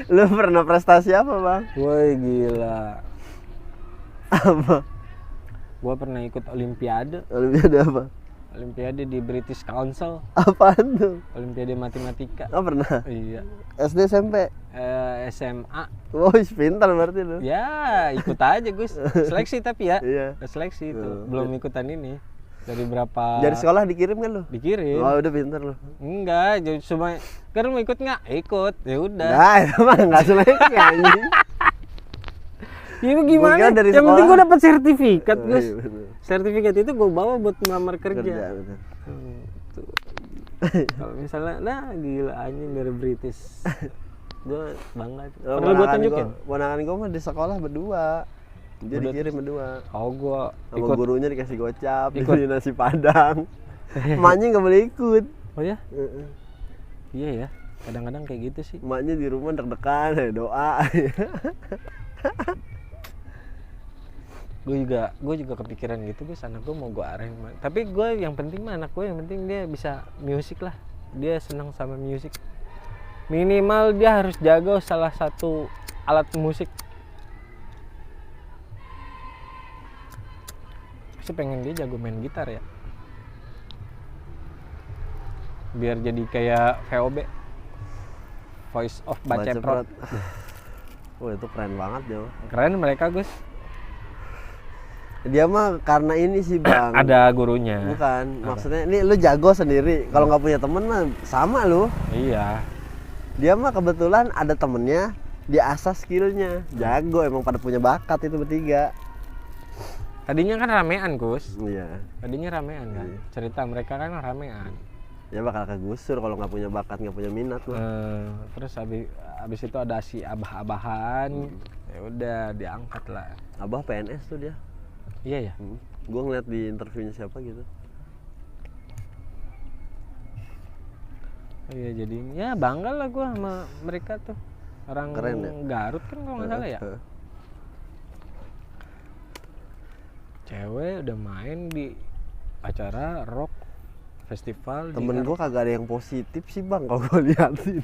Speaker 3: Lu pernah prestasi apa bang?
Speaker 2: Woi gila.
Speaker 3: Apa?
Speaker 2: Gua pernah ikut olimpiade.
Speaker 3: Olimpiade apa?
Speaker 2: Olimpiade di British Council.
Speaker 3: Apaan tuh?
Speaker 2: Olimpiade matematika.
Speaker 3: Oh pernah?
Speaker 2: Iya.
Speaker 3: SD SMP?
Speaker 2: SMA.
Speaker 3: Wah pintar berarti lu.
Speaker 2: Ya ikut aja Gus. Seleksi tapi ya.
Speaker 3: Iya.
Speaker 2: Seleksi itu. Belum ikutan ini. Dari berapa?
Speaker 3: Dari sekolah dikirim kan lu?
Speaker 2: Dikirim.
Speaker 3: Oh udah pintar lu.
Speaker 2: Enggak, cuma kan mau ikut nggak? Ikut. Ya udah.
Speaker 3: Nah itu mah nggak seleksi anjing.
Speaker 2: Itu gimana?
Speaker 3: Dari
Speaker 2: yang
Speaker 3: sekolah.
Speaker 2: penting gue dapat sertifikat Gus.
Speaker 3: Iya,
Speaker 2: sertifikat itu gue bawa buat melamar kerja.
Speaker 3: Bener.
Speaker 2: Kalau misalnya, nah gila anjing dari British. Gue bangga.
Speaker 3: Oh,
Speaker 2: Perlu gue tunjukin.
Speaker 3: Ponakan gue mah di sekolah berdua. Dia dikirim berdua.
Speaker 2: Oh gue
Speaker 3: sama
Speaker 2: ikut.
Speaker 3: gurunya dikasih gocap,
Speaker 2: Ikut.
Speaker 3: dibeli nasi padang. Emaknya nggak boleh ikut.
Speaker 2: Oh ya? Iya ya. Kadang-kadang kayak gitu sih.
Speaker 3: Emaknya di rumah deg-degan, doa.
Speaker 2: gue juga kepikiran gitu Gus, anak gue mau gue arahin. Tapi gue yang penting mah anak gue yang penting dia bisa musik lah. Dia senang sama musik. Minimal dia harus jago salah satu alat musik. Sih pengen dia jago main gitar ya, biar jadi kayak VOB. voice of Baceprot.
Speaker 3: Wah itu keren banget Jo.
Speaker 2: Keren mereka Gus.
Speaker 3: Dia mah karena ini sih Bang.
Speaker 2: Ada gurunya.
Speaker 3: Bukan, maksudnya ini lu jago sendiri. Kalau nggak punya temen mah sama lu.
Speaker 2: Iya.
Speaker 3: Dia mah kebetulan ada temennya, dia asah skillnya. Jago, emang pada punya bakat itu bertiga.
Speaker 2: Tadinya kan ramean Gus.
Speaker 3: Iya.
Speaker 2: Tadinya ramean kan. Cerita mereka kan ramean.
Speaker 3: Ya bakal kegusur kalau nggak punya bakat, nggak punya minat mah.
Speaker 2: Terus abis itu ada si abah-abahan. Ya udah diangkat lah.
Speaker 3: Abah PNS tuh dia.
Speaker 2: Iya ya.
Speaker 3: Gue ngeliat di interviewnya siapa gitu.
Speaker 2: Iya jadi ya bangga lah gue sama mereka tuh. Orang
Speaker 3: keren, ya?
Speaker 2: Garut kan kalau nggak salah ya. Cewek udah main di acara rock festival.
Speaker 3: Temen gue kagak ada yang positif sih Bang kalau gue liatin.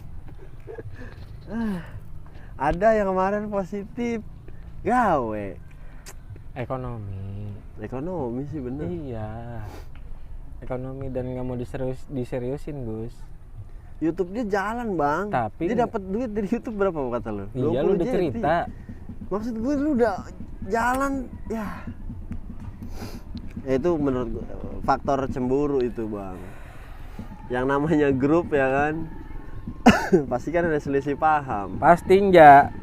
Speaker 3: Ada yang kemarin positif gawe ekonomi sih bener.
Speaker 2: Iya, ekonomi dan nggak mau diseriusin Gus.
Speaker 3: YouTube dia jalan Bang,
Speaker 2: Tapi
Speaker 3: dia dapat duit dari YouTube berapa kata lu?
Speaker 2: Iya lu udah cerita.
Speaker 3: Maksud gue lu udah jalan ya. Itu menurut gue faktor cemburu itu Bang. Yang namanya grup ya kan. Pasti kan ada selisih paham.
Speaker 2: Pasti enggak.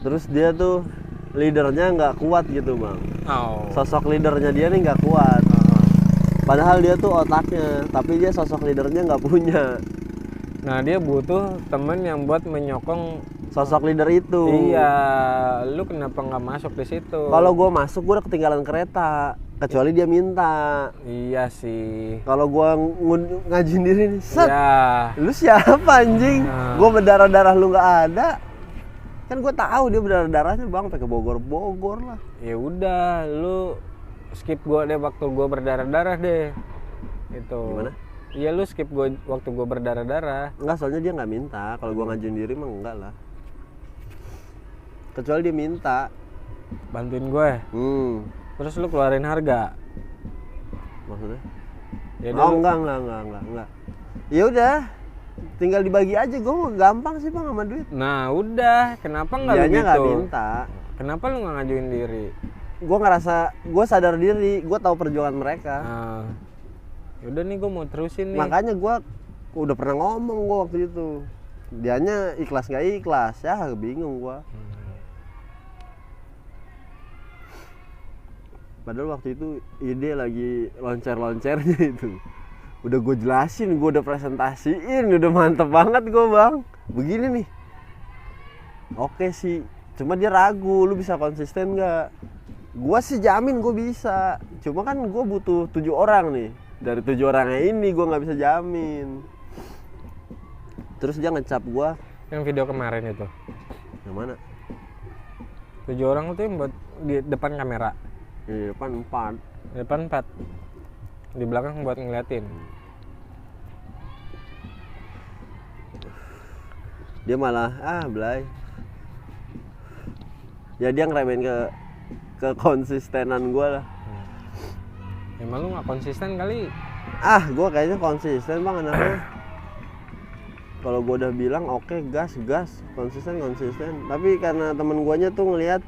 Speaker 3: Terus dia tuh leadernya nggak kuat gitu Bang.
Speaker 2: Oh.
Speaker 3: Sosok leadernya dia nih nggak kuat. Padahal dia tuh otaknya, tapi dia sosok leadernya nggak punya.
Speaker 2: Nah dia butuh temen yang buat menyokong
Speaker 3: Sosok leader itu.
Speaker 2: Iya, lu kenapa nggak masuk di situ?
Speaker 3: Kalau gue masuk gue udah ketinggalan kereta, kecuali dia minta.
Speaker 2: Iya sih.
Speaker 3: Kalau gue ngajuin diri nih, set,
Speaker 2: Ya.
Speaker 3: lu siapa anjing?
Speaker 2: Nah.
Speaker 3: Gue berdarah-darah lu nggak ada. Kan gue tahu dia berdarah-darahnya Bang, pakai Bogor lah.
Speaker 2: Ya udah, lu skip gua deh waktu gua berdarah-darah deh. Itu.
Speaker 3: Gimana?
Speaker 2: Iya lu skip gua waktu gua berdarah-darah.
Speaker 3: Enggak, soalnya dia nggak minta. Kalau gue ngajuin diri mah enggak lah. Kecuali dia minta.
Speaker 2: Bantuin gue. Terus lu keluarin harga.
Speaker 3: Maksudnya?
Speaker 2: Ya
Speaker 3: Oh enggak. Ya udah, tinggal dibagi aja. Gue gampang sih Bang sama duit.
Speaker 2: Nah udah, kenapa nggak lu
Speaker 3: Dianya
Speaker 2: gitu?
Speaker 3: nggak minta.
Speaker 2: Kenapa lu nggak ngajuin diri?
Speaker 3: Gue ngerasa, gue sadar diri, gue tahu perjuangan mereka.
Speaker 2: Nah, yaudah nih gue mau terusin nih.
Speaker 3: Makanya gue udah pernah ngomong gue waktu itu. Dianya ikhlas nggak ikhlas, ya bingung gue. Padahal waktu itu ide lagi loncer-loncernya itu. Udah gue jelasin, gue udah presentasiin, udah mantep banget gue Bang. Begini nih. Oke sih, cuma dia ragu, lu bisa konsisten nggak? Gue sih jamin gue bisa. Cuma kan gue butuh 7 orang nih. Dari 7 orangnya ini gue nggak bisa jamin. Terus dia ngecap gue.
Speaker 2: Yang video kemarin itu.
Speaker 3: Yang mana?
Speaker 2: 7 orang tuh yang buat di depan kamera.
Speaker 3: Di depan 4.
Speaker 2: Di depan 4. Di belakang buat ngeliatin.
Speaker 3: Dia malah Blay. Ya dia ngeremehin ke konsistenan gue lah.
Speaker 2: Emang lu nggak konsisten kali?
Speaker 3: Gue kayaknya konsisten Bang anaknya. Kalau gue udah bilang oke, gas, konsisten. Tapi karena temen guanya tuh ngelihat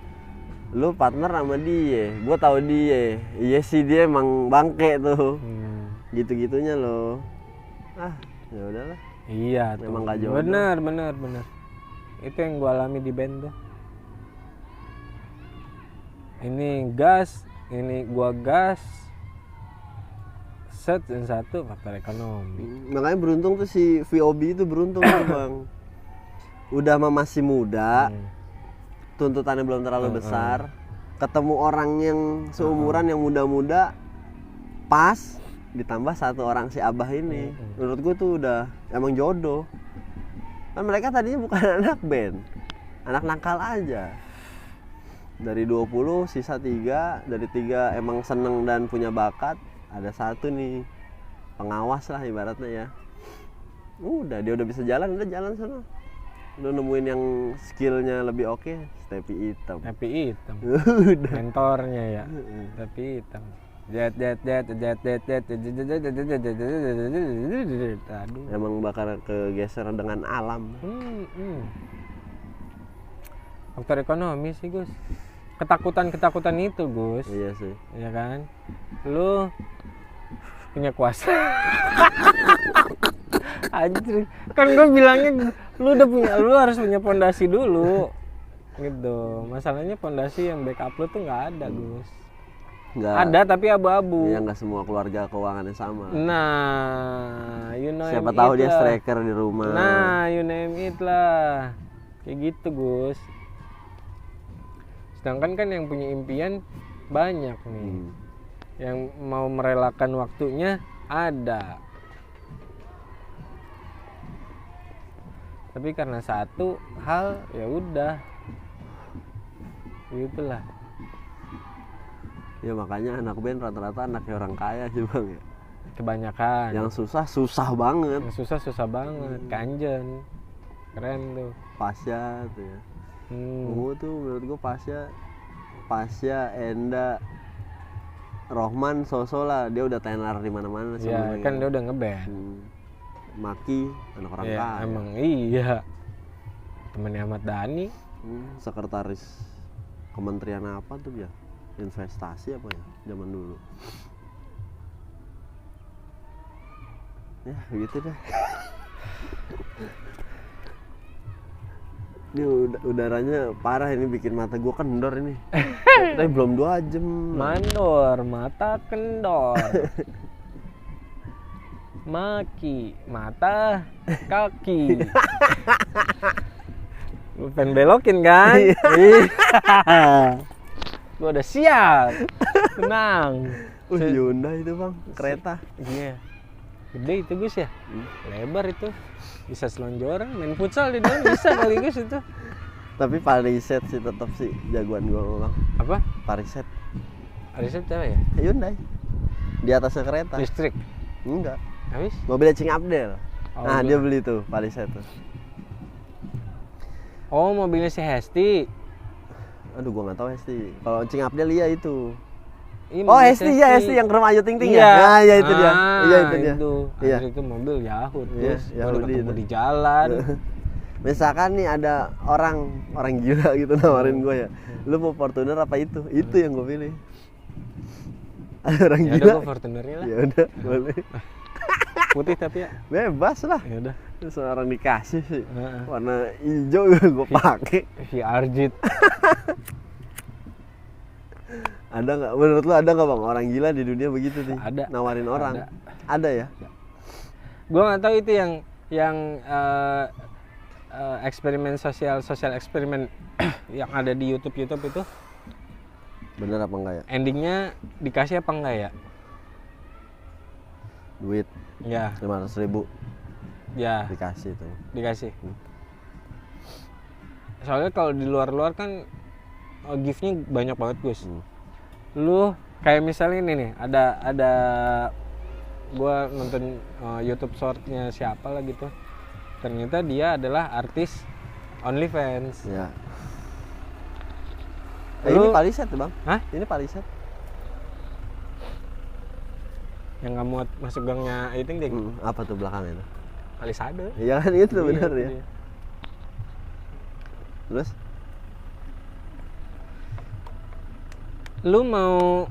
Speaker 3: lu partner sama dia, gue tahu dia. Iya sih dia emang bangke tuh. Gitu-gitunya lo. Ya udahlah.
Speaker 2: Iya tuh.
Speaker 3: Emang nggak jodoh.
Speaker 2: Bener. Itu yang gue alami di band tuh. Ini gas, ini gua gas. Set dan satu faktor ekonomi.
Speaker 3: Makanya beruntung tuh si VOB itu beruntung tuh Bang. Udah masih muda. Tuntutannya belum terlalu besar. Ketemu orang yang seumuran yang muda-muda pas, ditambah 1 orang si Abah ini. Menurut gue tuh udah emang jodoh. Kan mereka tadinya bukan anak band, anak nakal aja. Dari 20 sisa 3, dari 3 emang seneng dan punya bakat, ada 1 nih pengawas lah ibaratnya ya. Udah dia udah bisa jalan, udah jalan sana. Udah nemuin yang skillnya lebih oke, Stepi Hitam.
Speaker 2: Tapi hitam.
Speaker 3: Udah.
Speaker 2: Mentornya ya. Tapi hitam. Aduh.
Speaker 3: Emang bakal kegeser dengan alam.
Speaker 2: Faktor ekonomi sih Gus. Ketakutan itu Gus.
Speaker 3: Iya sih.
Speaker 2: Ya kan? Lu punya kuasa. Anjir. Kan gue bilangnya lu harus punya fondasi dulu. Gitu. Masalahnya fondasi yang backup lu tuh nggak ada Gus.
Speaker 3: Nggak
Speaker 2: Ada tapi abu-abu.
Speaker 3: Iya, nggak semua keluarga keuangannya sama.
Speaker 2: Nah, you know
Speaker 3: Siapa tahu dia striker di rumah.
Speaker 2: Nah, you name it lah. Kayak gitu, Gus. Sedangkan kan yang punya impian banyak nih. Yang mau merelakan waktunya ada. Tapi karena satu hal ya udah. Gitulah.
Speaker 3: Ya makanya anak band rata-rata anaknya orang kaya sih bang ya.
Speaker 2: Kebanyakan.
Speaker 3: Yang susah banget.
Speaker 2: Yang susah banget. Kanjen. Keren tuh.
Speaker 3: Pasya tuh ya. Tuh menurut gue Pasya, Enda, Rohman, Soso lah, dia udah tenar di mana-mana sih.
Speaker 2: Ya kan dia udah ngeband.
Speaker 3: Maki anak orang
Speaker 2: ya,
Speaker 3: kaya.
Speaker 2: Emang iya. Temennya Ahmad Dhani.
Speaker 3: Sekretaris kementerian apa tuh ya? Investasi apa ya zaman dulu. Ya gitu deh. Ini udaranya parah, ini bikin mata gue kendor ini. Tapi belum 2 jam.
Speaker 2: Mandor, mata kendor. Maki, mata, kaki. Lu pengen belokin kan? Gue udah siap. Tenang.
Speaker 3: Hyundai itu bang, kereta.
Speaker 2: Iya. Gede itu Gus ya? Lebar itu. Bisa selonjoran, main futsal di dalam bisa kali Gus itu.
Speaker 3: Tapi Pariset sih tetap sih jagoan gue bang.
Speaker 2: Apa?
Speaker 3: Pariset.
Speaker 2: Pariset apa ya?
Speaker 3: Hyundai. Di atasnya kereta.
Speaker 2: Listrik.
Speaker 3: Enggak.
Speaker 2: Habis?
Speaker 3: Mobilnya Cing Abdel. Nah
Speaker 2: enggak.
Speaker 3: dia beli tuh Pariset tuh.
Speaker 2: Oh mobilnya si Hesti.
Speaker 3: Aduh gua nggak tahu Hesti. Kalau Cing Abdel iya itu.
Speaker 2: Iya,
Speaker 3: Oh Hesti ya, Hesti yang ke rumah Ayu Ting Ting
Speaker 2: iya.
Speaker 3: ya. Nah iya itu dia. Iya itu dia.
Speaker 2: Iya. Itu mobil Yahud
Speaker 3: Iya,
Speaker 2: terus
Speaker 3: Yahudi
Speaker 2: baru ketemu
Speaker 3: itu.
Speaker 2: di jalan.
Speaker 3: Misalkan nih ada orang gila gitu nawarin gue ya. Lu mau Fortuner apa itu? Itu yang gue pilih. Ada orang
Speaker 2: Ya
Speaker 3: gila.
Speaker 2: udah gua Fortuner-nya lah.
Speaker 3: Ya udah, boleh.
Speaker 2: Putih tapi ya.
Speaker 3: Bebas lah.
Speaker 2: Ya udah.
Speaker 3: Terus orang dikasih sih.
Speaker 2: Heeh.
Speaker 3: Warna hijau gue pakai.
Speaker 2: Si Arjit.
Speaker 3: Ada nggak? Menurut lu ada nggak bang orang gila di dunia begitu nih?
Speaker 2: Ada.
Speaker 3: Nawarin orang. Ada ya?
Speaker 2: Gua nggak tahu itu yang eksperimen sosial eksperimen yang ada di YouTube itu
Speaker 3: Bener apa enggak ya?
Speaker 2: endingnya dikasih apa enggak ya?
Speaker 3: Duit
Speaker 2: Ya,
Speaker 3: 500.000
Speaker 2: ya
Speaker 3: dikasih tuh.
Speaker 2: dikasih. Soalnya kalau di luar kan gift-nya banyak banget Gus. Lu kayak misalnya ini nih ada gua nonton YouTube short-nya siapa lah gitu. Ternyata dia adalah artis OnlyFans.
Speaker 3: Ya.
Speaker 2: Lu-
Speaker 3: Ini Pariset tuh bang.
Speaker 2: Hah?
Speaker 3: Ini Pariset.
Speaker 2: Yang nggak muat masuk gangnya itu deh.
Speaker 3: Apa tuh belakangnya tuh?
Speaker 2: Palisade.
Speaker 3: Iya kan itu
Speaker 2: Iya,
Speaker 3: bener
Speaker 2: itu
Speaker 3: ya.
Speaker 2: dia.
Speaker 3: Terus?
Speaker 2: Lu mau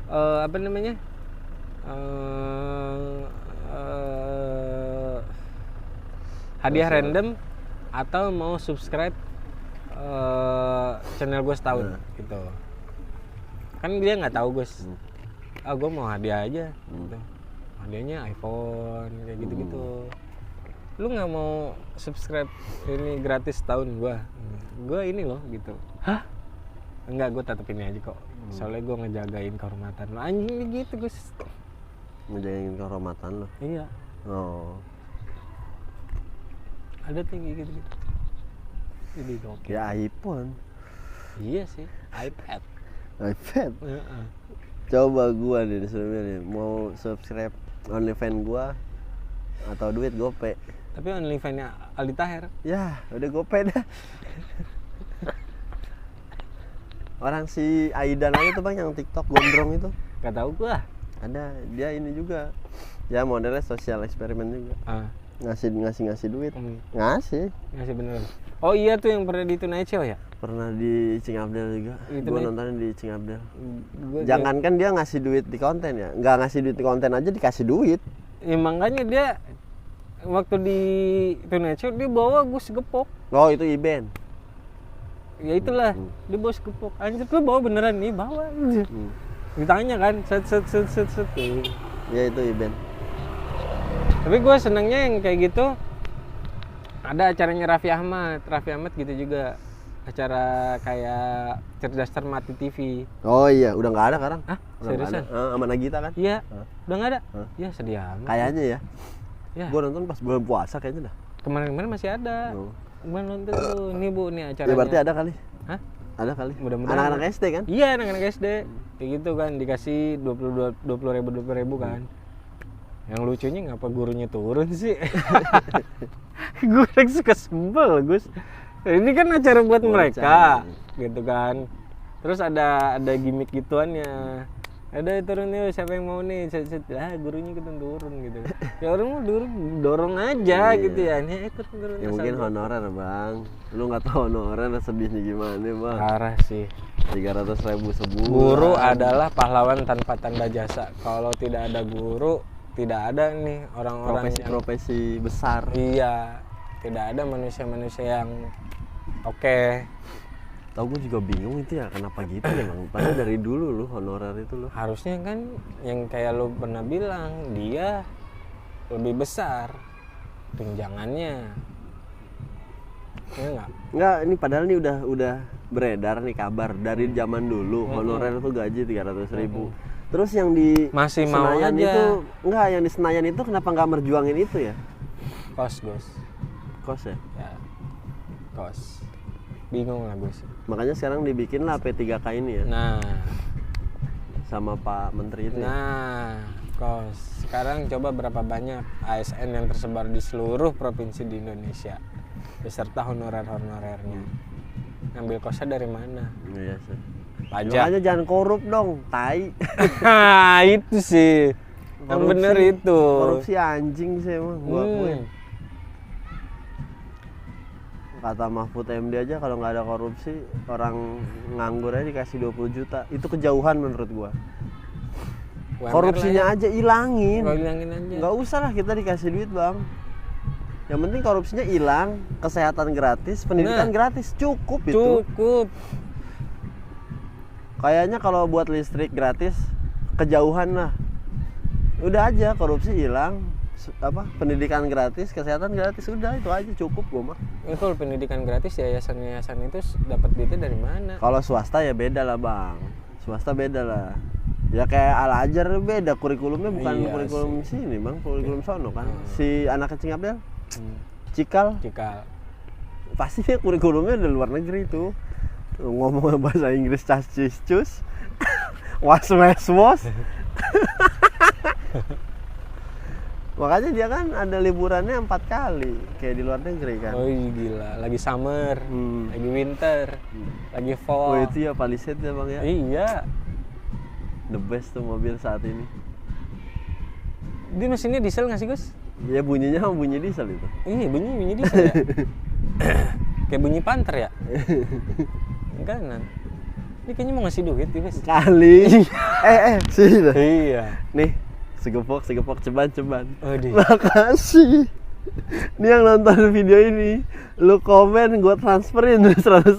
Speaker 2: apa namanya? Hadiah
Speaker 3: Terus,
Speaker 2: random atau mau subscribe channel gue setahun gitu. Kan dia nggak tahu Gus. Gue mau hadiah aja gitu. Hadiahnya iPhone kayak gitu-gitu. Lu nggak mau subscribe ini gratis setahun gue ini loh gitu. Hah? Enggak, gue tetep ini aja kok. Soalnya gue ngejagain kehormatan lo. Anjing gitu Gus.
Speaker 3: Ngejagain kehormatan lo.
Speaker 2: Iya.
Speaker 3: Oh.
Speaker 2: Ada tinggi gitu. Jadi oke.
Speaker 3: Ya iPhone.
Speaker 2: Iya sih. iPad.
Speaker 3: iPad.
Speaker 2: Heeh.
Speaker 3: Coba gua nih sebenarnya mau subscribe OnlyFans gua atau duit GoPay.
Speaker 2: Tapi OnlyFans-nya Aldi Taher.
Speaker 3: Ya, udah GoPay dah. Orang si Aidan aja tuh bang yang TikTok gondrong itu.
Speaker 2: Gak tahu gua.
Speaker 3: Ada, dia ini juga. Ya modelnya sosial eksperimen juga. Ngasih duit. Ngasih
Speaker 2: Beneran. Oh iya tuh yang pernah di Tonight Show ya?
Speaker 3: pernah di Cing Abdel juga. Gue nontonnya di Cing Abdel. Jangankan dia ngasih duit di konten ya, nggak ngasih duit di konten aja dikasih duit.
Speaker 2: Ya makanya dia waktu di Tonight Show dia bawa Gus Gepok.
Speaker 3: Oh itu Iben.
Speaker 2: Ya itulah, dia bawa Gepok. Anjir lu bawa beneran nih, bawa. Ditanya kan, set.
Speaker 3: Ya itu Iben.
Speaker 2: Tapi gue senengnya yang kayak gitu. Ada acaranya Raffi Ahmad gitu juga. Acara kayak Cerdas Cermat di TV.
Speaker 3: Oh iya, udah nggak ada sekarang.
Speaker 2: Hah?
Speaker 3: Udah nggak
Speaker 2: Seriusan?
Speaker 3: ada. Sama Nagita kan?
Speaker 2: Iya. Udah nggak ada? Ya sedih amat.
Speaker 3: Kayaknya ya.
Speaker 2: Ya.
Speaker 3: Gue nonton pas bulan puasa kayaknya dah.
Speaker 2: Kemarin masih ada. Gue nonton tuh. Nih Bu, nih acaranya.
Speaker 3: Ya berarti ada kali.
Speaker 2: Hah?
Speaker 3: Ada kali.
Speaker 2: Mudah-mudahan.
Speaker 3: Anak-anak SD kan?
Speaker 2: Iya, anak-anak SD. Kayak gitu kan, dikasih 20 ribu kan. Yang lucunya ngapa gurunya turun sih? Gue suka sebel, Gus. Ini kan acara buat mereka, gitu kan. Terus ada gimmick gituannya. Ada turun yuk, siapa yang mau nih? Gurunya ikutan turun gitu. Ya orang mau dorong aja gitu ya. Nih ikut turun.
Speaker 3: Ya mungkin honorer bang. Lu nggak tahu honorer sedihnya gimana bang?
Speaker 2: Parah sih.
Speaker 3: 300.000 sebulan.
Speaker 2: Guru adalah pahlawan tanpa tanda jasa. Kalau tidak ada guru, tidak ada nih orang-orang
Speaker 3: profesi besar.
Speaker 2: Iya, tidak ada manusia-manusia yang oke.
Speaker 3: Tahu gue juga bingung itu ya kenapa gitu ya bang. Padahal dari dulu lu honorer itu lu.
Speaker 2: Harusnya kan yang kayak lu pernah bilang dia lebih besar tunjangannya. Ya enggak?
Speaker 3: Enggak, ini padahal nih udah beredar nih kabar dari zaman dulu honorer itu gaji 300.000. Terus yang di
Speaker 2: masih mau
Speaker 3: Senayan
Speaker 2: aja.
Speaker 3: itu enggak, yang di Senayan itu kenapa nggak merjuangin itu ya?
Speaker 2: Kos, Gus.
Speaker 3: Kos ya?
Speaker 2: Ya. Kos. Bingung lah, Gus.
Speaker 3: Makanya sekarang dibikin lah P3K ini ya.
Speaker 2: Nah,
Speaker 3: sama Pak Menteri itu ya.
Speaker 2: nah, kos. Sekarang coba berapa banyak ASN yang tersebar di seluruh provinsi di Indonesia beserta honorer-honorernya. Ngambil kosnya dari mana?
Speaker 3: Iya sih.
Speaker 2: Pajak.
Speaker 3: Makanya jangan korup dong, tai.
Speaker 2: Itu sih. Yang bener itu.
Speaker 3: Korupsi anjing sih emang gua akuin. Kata Mahfud MD aja kalau nggak ada korupsi orang nganggur aja dikasih 20 juta. Itu kejauhan menurut gua. Korupsinya aja ilangin.
Speaker 2: Ilangin aja.
Speaker 3: Nggak usah lah kita dikasih duit bang. Yang penting korupsinya hilang, kesehatan gratis, pendidikan gratis, cukup itu.
Speaker 2: Cukup.
Speaker 3: Kayaknya kalau buat listrik gratis kejauhan lah. Udah aja korupsi hilang, pendidikan gratis, kesehatan gratis, udah itu aja cukup gua mah.
Speaker 2: Kalau pendidikan gratis yayasan-yayasan itu dapat duitnya dari mana?
Speaker 3: Kalau swasta ya beda lah bang, swasta beda lah. Ya kayak Al-Azhar beda kurikulumnya bukan kurikulum sini bang, kurikulum sono kan. Si anak kecil Abdel, Cikal, pasti dia kurikulumnya dari luar negeri tuh. Ngomong bahasa Inggris cas-cis-cus, was-was-was. Makanya dia kan ada liburannya 4 kali kayak di luar negeri kan.
Speaker 2: Oh gila, lagi summer, lagi winter, lagi fall.
Speaker 3: Oh itu ya Palisade ya bang ya.
Speaker 2: Iya.
Speaker 3: The best tuh mobil saat ini.
Speaker 2: Dia mesinnya diesel nggak sih Gus?
Speaker 3: Ya bunyinya bunyi diesel itu.
Speaker 2: Iya bunyi diesel ya. Kayak bunyi Panther ya. Enggak nan. Ini kayaknya mau ngasih duit Gus.
Speaker 3: Kali. Sini dah.
Speaker 2: Iya.
Speaker 3: Nih. Segepok ceban.
Speaker 2: Aduh.
Speaker 3: Makasih. Ini yang nonton video ini, lu komen gue transferin 100.000.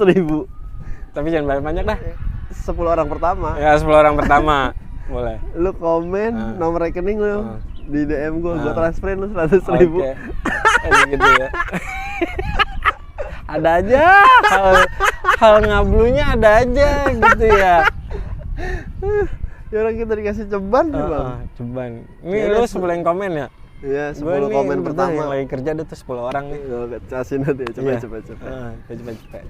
Speaker 2: Tapi jangan banyak dah.
Speaker 3: 10 orang pertama.
Speaker 2: Ya 10 orang pertama. Boleh.
Speaker 3: Lu komen nomor rekening lu di DM gue transferin lu 100.000.
Speaker 2: Oke. Gitu ya. Ada aja hal ngablunya ada aja gitu ya.
Speaker 3: Ya orang kita dikasih ceban nih bang.
Speaker 2: Ceban. Ini ya, lu 10 yang komen ya?
Speaker 3: Iya 10 komen pertama.
Speaker 2: Yang lagi kerja ada tuh 10 orang nih.
Speaker 3: Kasih nanti ya, cepet.
Speaker 2: Cepet.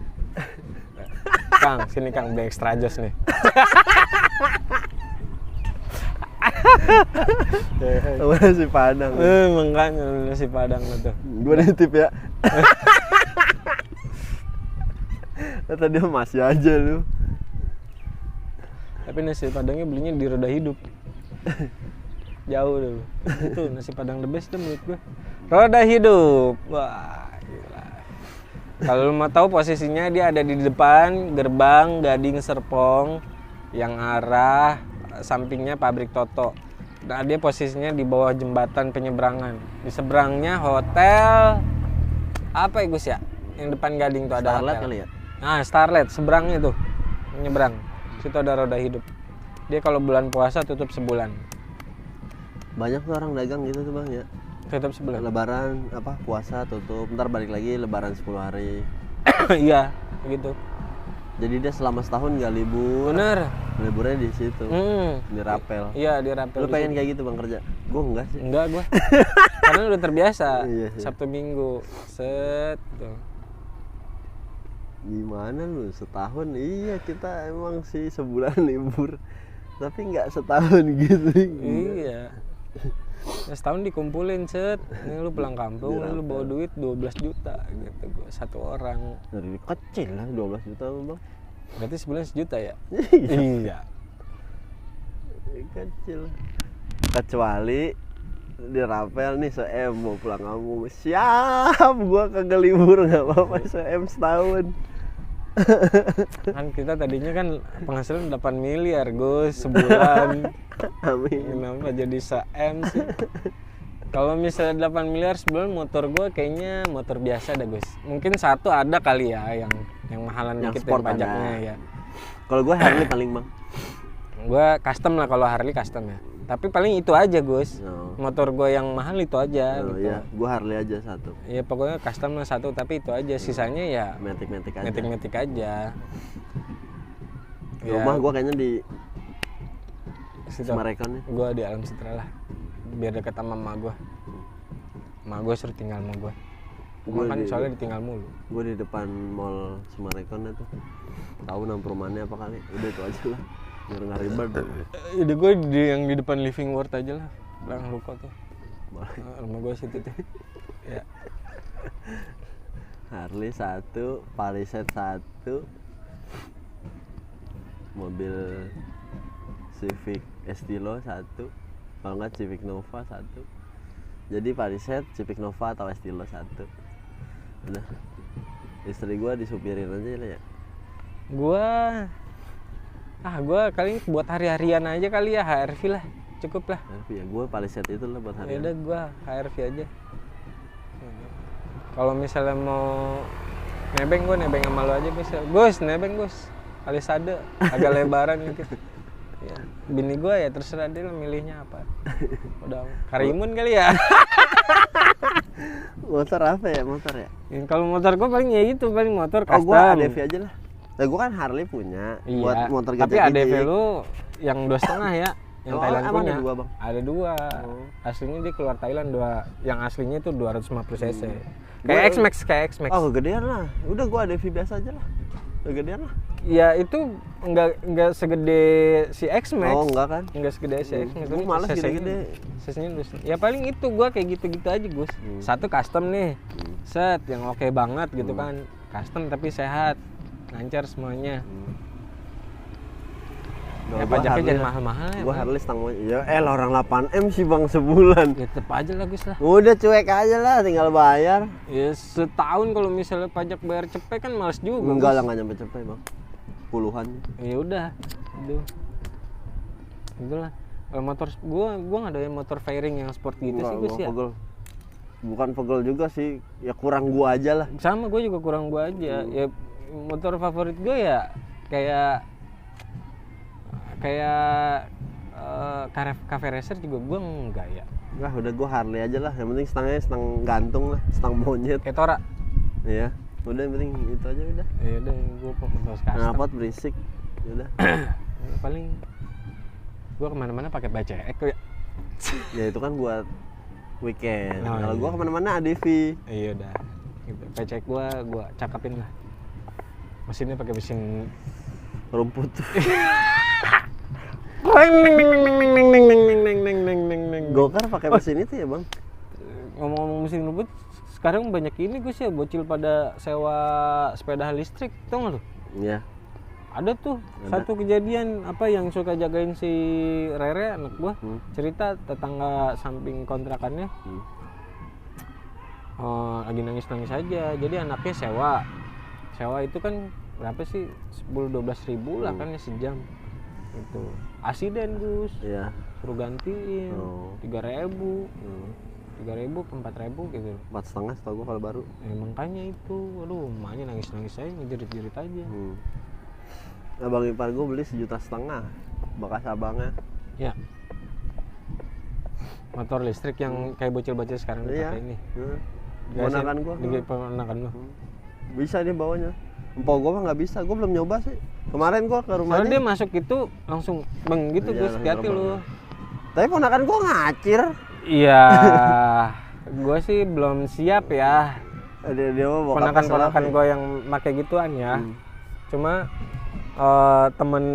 Speaker 2: Kang, sini Kang, beli extra jos nih.
Speaker 3: Nasi Padang.
Speaker 2: Makanya nasi Padang tuh.
Speaker 3: Gue nitip ya. Tadi masih aja lu.
Speaker 2: Tapi nasi padangnya belinya di Roda Hidup. Jauh dulu. Itu nasi padang the best tuh menurut gue. Roda Hidup. Wah, gila. Kalau lu mau tahu posisinya dia ada di depan gerbang Gading Serpong yang arah sampingnya pabrik Toto. Nah, dia posisinya di bawah jembatan penyeberangan. Di seberangnya hotel apa ya Gus ya? Yang depan Gading tuh ada
Speaker 3: Starlet
Speaker 2: hotel.
Speaker 3: kali ya?
Speaker 2: Nah, Starlet seberangnya tuh. Menyeberang. Situ ada Roda Hidup. Dia kalau bulan puasa tutup sebulan.
Speaker 3: Banyak tuh orang dagang gitu tuh bang ya.
Speaker 2: Tutup sebulan.
Speaker 3: Lebaran apa puasa tutup, ntar balik lagi lebaran 10 hari.
Speaker 2: Iya, gitu.
Speaker 3: Jadi dia selama setahun nggak libur.
Speaker 2: Bener.
Speaker 3: Liburnya di situ. Di Rapel.
Speaker 2: Iya, di Rapel.
Speaker 3: Lu pengen kayak gitu bang kerja? Gue enggak sih.
Speaker 2: Enggak gua. Karena udah terbiasa.
Speaker 3: Iya.
Speaker 2: Sabtu Minggu. Set gitu.
Speaker 3: Gimana lu setahun? Iya kita emang sih sebulan libur. Tapi nggak setahun gitu.
Speaker 2: Iya. Ya, setahun dikumpulin set. Ini lu pulang kampung, lu bawa duit 12 juta gitu gua satu orang.
Speaker 3: Dari kecil lah 12 juta bang.
Speaker 2: Berarti sebulan sejuta ya? Iya.
Speaker 3: Kecil. Kecuali di Rapel nih mau pulang kampung. Siap gua kagak libur nggak apa-apa setahun.
Speaker 2: Kan kita tadinya kan penghasilan 8 miliar Gus sebulan.
Speaker 3: Amin.
Speaker 2: Kenapa jadi se-M sih? Kalau misalnya 8 miliar sebulan motor gue kayaknya motor biasa dah Gus. Mungkin satu ada kali ya yang mahalan
Speaker 3: Yang
Speaker 2: dikit
Speaker 3: sport
Speaker 2: yang pajaknya
Speaker 3: ada.
Speaker 2: ya.
Speaker 3: Kalau gue Harley paling bang.
Speaker 2: Gue custom lah kalau Harley custom ya. Tapi paling itu aja Gus.
Speaker 3: Oh.
Speaker 2: Motor gue yang mahal itu aja
Speaker 3: Oh
Speaker 2: gitu.
Speaker 3: iya, gue Harley aja satu.
Speaker 2: Ya pokoknya custom lah satu tapi itu aja. Sisanya ya
Speaker 3: Metik-metik aja.
Speaker 2: metik-metik aja.
Speaker 3: Rumah gue kayaknya di
Speaker 2: situ.
Speaker 3: Semarekon nih.
Speaker 2: Gue di Alam Sejahtera lah. Biar deket sama emak gue. Emak gue suruh tinggal sama gue. Gue kan soalnya ditinggal mulu.
Speaker 3: Gue di depan mall Semarekon itu. Tahu nama perumahannya apa kali? Udah itu aja lah. Biar nggak ribet.
Speaker 2: Ide gue yang di depan Living World aja lah, belakang ruko tuh. Rumah gue situ tuh. Ya.
Speaker 3: Harley satu, Palisade satu, mobil Civic Estilo satu, kalau nggak Civic Nova satu. Jadi Palisade, Civic Nova atau Estilo satu. Udah. Istri gue disupirin aja lah ya. Gue
Speaker 2: kali buat hari-harian aja kali ya, HRV lah, cukup lah.
Speaker 3: HRV ya, gue Palisade itu lah buat
Speaker 2: Ya
Speaker 3: harian.
Speaker 2: udah gue HRV aja. Kalau misalnya mau nebeng, gue nebeng sama lo aja Gus, nebeng Gus, Palisade, agak lebaran dikit. Ya, bini gue ya terserah dia lah milihnya apa. Udah Karimun kali ya.
Speaker 3: Motor apa ya motor ya?
Speaker 2: Kalau motor gue paling ya itu, paling motor
Speaker 3: Oh
Speaker 2: custom.
Speaker 3: gue ADV aja lah. Gue kan Harley punya.
Speaker 2: Iya.
Speaker 3: Buat motor
Speaker 2: tapi
Speaker 3: gajah
Speaker 2: ADV
Speaker 3: gigi.
Speaker 2: lu yang 2,5 ya, yang
Speaker 3: Oh,
Speaker 2: Thailand
Speaker 3: emang
Speaker 2: punya.
Speaker 3: ada dua, Bang?
Speaker 2: Ada 2.
Speaker 3: Oh.
Speaker 2: Aslinya dia keluar Thailand 2. Yang aslinya itu 250 cc.
Speaker 3: Gua-
Speaker 2: Kayak X-Max,
Speaker 3: Oh kegedean lah. Udah gue ADV biasa aja lah. Kegedean lah.
Speaker 2: Ya itu enggak segede si X-Max.
Speaker 3: Oh enggak kan?
Speaker 2: Enggak segede si X-Max.
Speaker 3: Gua
Speaker 2: tapi
Speaker 3: malas
Speaker 2: cc-nya-
Speaker 3: gede-gede.
Speaker 2: cc-nya ya paling itu gua kayak gitu-gitu aja, Gus. Satu custom nih. Set yang oke banget gitu kan. Custom tapi sehat. Lancar semuanya. Ya pajaknya jangan mahal-mahal ya.
Speaker 3: Gue
Speaker 2: Bang.
Speaker 3: Harley setengah. Ya orang 8M sih bang sebulan.
Speaker 2: Ya tetep aja lah Gus lah.
Speaker 3: Udah cuek aja lah, tinggal bayar.
Speaker 2: Ya setahun kalau misalnya pajak bayar cepet kan males juga.
Speaker 3: Enggak
Speaker 2: Gus.
Speaker 3: lah, nggak nyampe cepet bang. Puluhan.
Speaker 2: Ya udah. Itulah. Kalau motor gua nggak doyan motor fairing yang sport gitu
Speaker 3: Enggak,
Speaker 2: sih Gus
Speaker 3: gua
Speaker 2: ya.
Speaker 3: pegel. Bukan pegel juga sih, ya kurang gua aja lah.
Speaker 2: Sama gue juga kurang gua aja. Ya motor favorit gue ya kayak cafe racer juga gue enggak ya.
Speaker 3: Enggak, udah gua Harley aja lah. Yang penting stangnya stang gantung lah, stang monyet.
Speaker 2: Kayak Tora.
Speaker 3: Iya. Udah yang penting itu aja udah.
Speaker 2: Ya udah gue motor custom.
Speaker 3: Knalpot berisik. Udah.
Speaker 2: Ya, paling gue kemana-mana pakai BCX ya.
Speaker 3: Ya itu kan buat weekend.
Speaker 2: Oh,
Speaker 3: Kalau
Speaker 2: iya.
Speaker 3: gua kemana-mana ADV.
Speaker 2: Iya udah. Gitu. BCX gue cakepin lah. Mesinnya pakai mesin
Speaker 3: Rumput. Gokar pakai mesin itu ya bang?
Speaker 2: Ngomong-ngomong mesin rumput, sekarang banyak ini Gus ya, bocil pada sewa sepeda listrik, tau nggak lu?
Speaker 3: Iya.
Speaker 2: Ada tuh satu kejadian apa yang suka jagain si Rere anak gua, cerita tetangga samping kontrakannya lagi nangis aja. Jadi anaknya sewa itu kan berapa sih, 10-12 ribu lah kan ya sejam itu. Asiden Gus,
Speaker 3: Iya.
Speaker 2: suruh gantiin 3.000 ke 4.000 gitu.
Speaker 3: 4,5 setahu gua kalau baru.
Speaker 2: Makanya itu, aduh emaknya nangis aja, ngejerit aja.
Speaker 3: Abang ipar gua beli 1,5 juta bekas abangnya.
Speaker 2: Ya, motor listrik yang kayak bocil-bocil sekarang dipakai ini.
Speaker 3: Ponakan gua.
Speaker 2: Ponakan lo.
Speaker 3: Bisa dia bawanya. Empok gua mah nggak bisa, gua belum nyoba sih. Kemarin gua ke rumahnya.
Speaker 2: Soalnya dia masuk itu langsung beng gitu,
Speaker 3: Iya,
Speaker 2: Gus, hati-hati lu.
Speaker 3: Tapi ponakan gua ngacir.
Speaker 2: Iya, gua sih belum siap ya.
Speaker 3: Dia mah bokapnya
Speaker 2: Ponakan gua yang pakai gituan ya. Cuma temen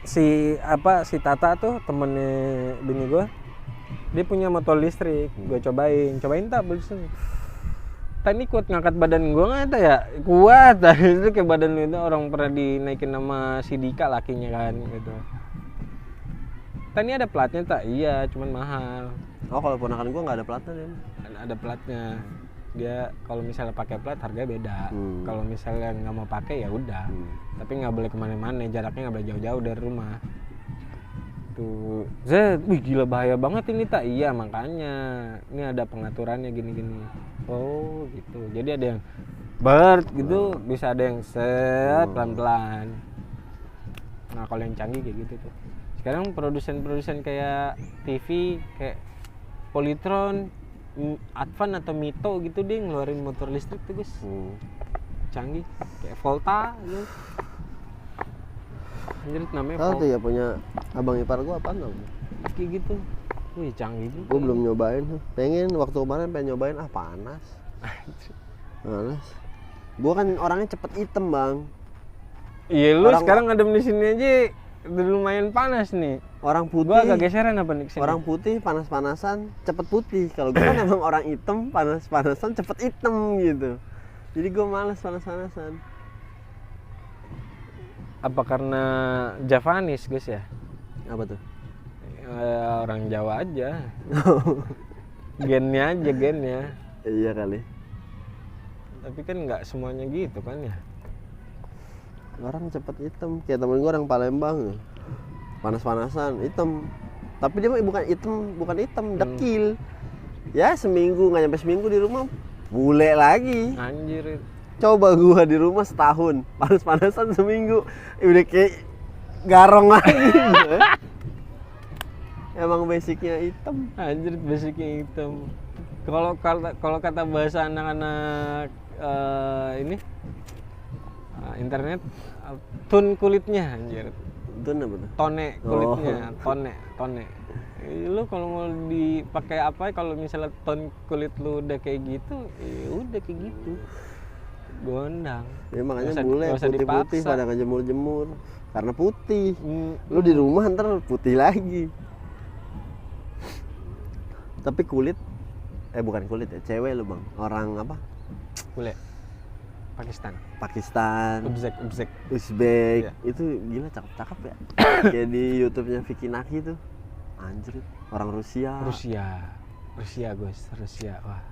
Speaker 2: si Tata tuh, temennya bini gua, dia punya motor listrik. Gua cobain tak beli sini. Tadi kuat ngangkat badan gua nggak ya, kuat. Tadi itu kayak badan itu orang pernah dinaikin sama si Dika lakinya kan gitu. Tadi ada platnya tak? Iya, cuman mahal.
Speaker 3: Oh, kalau ponakan gua nggak ada platnya dia.
Speaker 2: Ada platnya. Dia kalau misalnya pakai plat harganya beda. Kalau misalnya nggak mau pakai ya udah. Tapi nggak boleh kemana-mana, jaraknya nggak boleh jauh-jauh dari rumah. Tuh, wih gila bahaya banget ini tak? Iya makanya. Ini ada pengaturannya gini-gini. Oh gitu. Jadi ada yang gitu, bisa ada yang pelan-pelan. Nah kalau yang canggih kayak gitu tuh. Sekarang produsen kayak TV, kayak Polytron, Advan atau Mito gitu dia ngeluarin motor listrik tuh Gus. Canggih, kayak Volta gitu. Anjir namanya
Speaker 3: Tahu tuh ya punya abang ipar gua apa enggak?
Speaker 2: kayak gitu. Wih canggih juga.
Speaker 3: Gua belum nyobain. Pengen waktu kemarin nyobain, panas. Panas. Gua kan orangnya cepet hitam, Bang.
Speaker 2: Iya lu sekarang ngadem di sini aja udah lumayan panas nih.
Speaker 3: Orang putih.
Speaker 2: Gua agak geseran apa nih kesini?
Speaker 3: Orang putih panas-panasan cepet putih. Kalau gua kan emang orang hitam panas-panasan cepet hitam gitu. Jadi gua males panas-panasan.
Speaker 2: Apa karena Javanis Gus ya?
Speaker 3: Apa tuh?
Speaker 2: Orang Jawa aja. gennya.
Speaker 3: Iya kali.
Speaker 2: Tapi kan nggak semuanya gitu kan ya.
Speaker 3: Orang cepet hitam. Kayak temen gua orang Palembang. Panas-panasan hitam. Tapi dia mah bukan hitam, dekil. Ya seminggu, nggak nyampe seminggu di rumah bule lagi.
Speaker 2: Anjir.
Speaker 3: Coba gua di rumah setahun, panas-panasan seminggu, udah kayak garong lagi. Emang basicnya hitam.
Speaker 2: Anjir basicnya hitam. Kalau kata bahasa anak-anak ini internet, tone kulitnya anjir.
Speaker 3: Tone apa tuh?
Speaker 2: Tone kulitnya, tone. Lu kalau mau dipakai apa kalau misalnya tone kulit lu udah kayak gitu, ya udah kayak gitu. Gondang.
Speaker 3: Ya makanya bule putih-putih pada ngejemur-jemur karena putih. Lu di rumah ntar putih lagi. Tapi bukan kulit ya, cewek lu Bang. Orang apa?
Speaker 2: Bule. Pakistan.
Speaker 3: Uzbek.
Speaker 2: Ya.
Speaker 3: Itu gila cakep-cakep ya. Kayak di YouTube-nya Vicky Naki tuh. Anjir, orang Rusia. Gus, Rusia. Wah.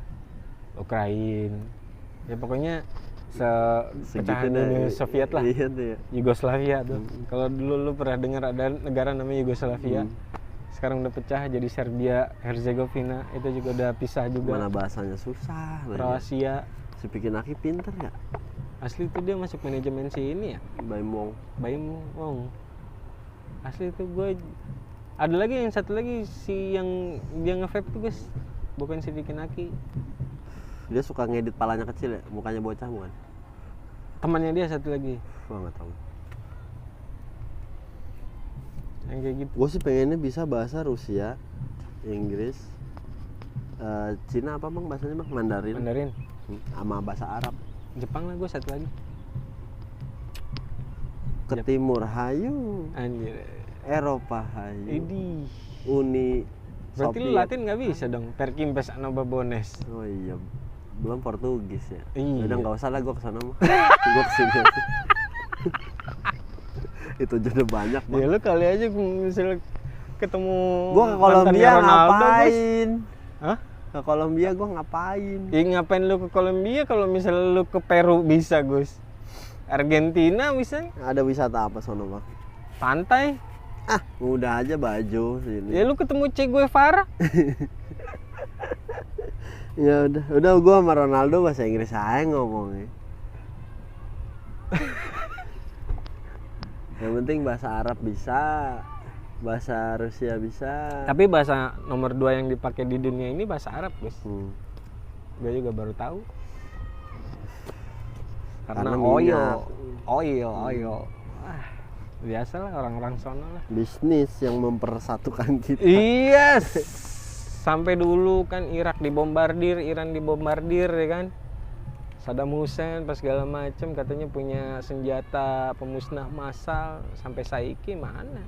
Speaker 3: Ukraina. Ya pokoknya pecahan Uni Soviet lah. Iya tuh ya.
Speaker 2: Yugoslavia tuh. Kalau dulu lu pernah dengar ada negara namanya Yugoslavia. Sekarang udah pecah jadi Serbia, Herzegovina. Itu juga udah pisah juga.
Speaker 3: Mana bahasanya susah.
Speaker 2: Kroasia.
Speaker 3: Si Vicky Naki pinter ya.
Speaker 2: Asli itu dia masuk manajemen si ini ya.
Speaker 3: Baim
Speaker 2: Wong. Asli itu gue. Ada lagi yang satu lagi si yang dia nge-vape tuh Gus. Bukan si Vicky Naki.
Speaker 3: Dia suka ngedit palanya kecil ya, mukanya bocah bukan?
Speaker 2: Temannya dia satu lagi.
Speaker 3: Gua nggak tahu.
Speaker 2: Yang kayak gitu.
Speaker 3: Gue sih pengennya bisa bahasa Rusia, Inggris, Cina apa Bang bahasanya Bang? Mandarin. Sama bahasa Arab.
Speaker 2: Jepang lah gue satu lagi.
Speaker 3: Ke timur hayu.
Speaker 2: Anjir.
Speaker 3: Eropa hayu.
Speaker 2: Idi.
Speaker 3: Uni
Speaker 2: Berarti
Speaker 3: Soviet.
Speaker 2: lu Latin nggak bisa dong. Perkimpes anobabones.
Speaker 3: Oh iya. Belum Portugis ya.
Speaker 2: Iya.
Speaker 3: Udah nggak usah lah gue kesana mah. Gue kesini aja. Itu aja udah banyak, Bang.
Speaker 2: Ya lu kali aja misalnya ketemu
Speaker 3: Gua ke Kolombia
Speaker 2: mantannya Ronaldo, Bos.
Speaker 3: ngapain?
Speaker 2: Hah?
Speaker 3: Ke Kolombia gua ngapain?
Speaker 2: Ya ngapain lu ke Kolombia kalau misalnya lu ke Peru bisa, Gus? Argentina misalnya
Speaker 3: Ada wisata apa sono, Bang?
Speaker 2: pantai.
Speaker 3: Ah, udah aja baju sini.
Speaker 2: Ya lu ketemu Che Guevara.
Speaker 3: Ya udah gua sama Ronaldo bahasa Inggris aja ngomongnya. Yang penting bahasa Arab bisa, bahasa Rusia bisa.
Speaker 2: Tapi bahasa nomor 2 yang dipakai di dunia ini bahasa Arab, Gus. Gue juga baru tahu. Karena
Speaker 3: minyak.
Speaker 2: oil. Biasalah orang-orang sono lah.
Speaker 3: Bisnis yang mempersatukan kita.
Speaker 2: Iya. Sampai dulu kan Irak dibombardir, Iran dibombardir ya kan. Saddam Hussein pas segala macam katanya punya senjata pemusnah massal, sampai saiki mana?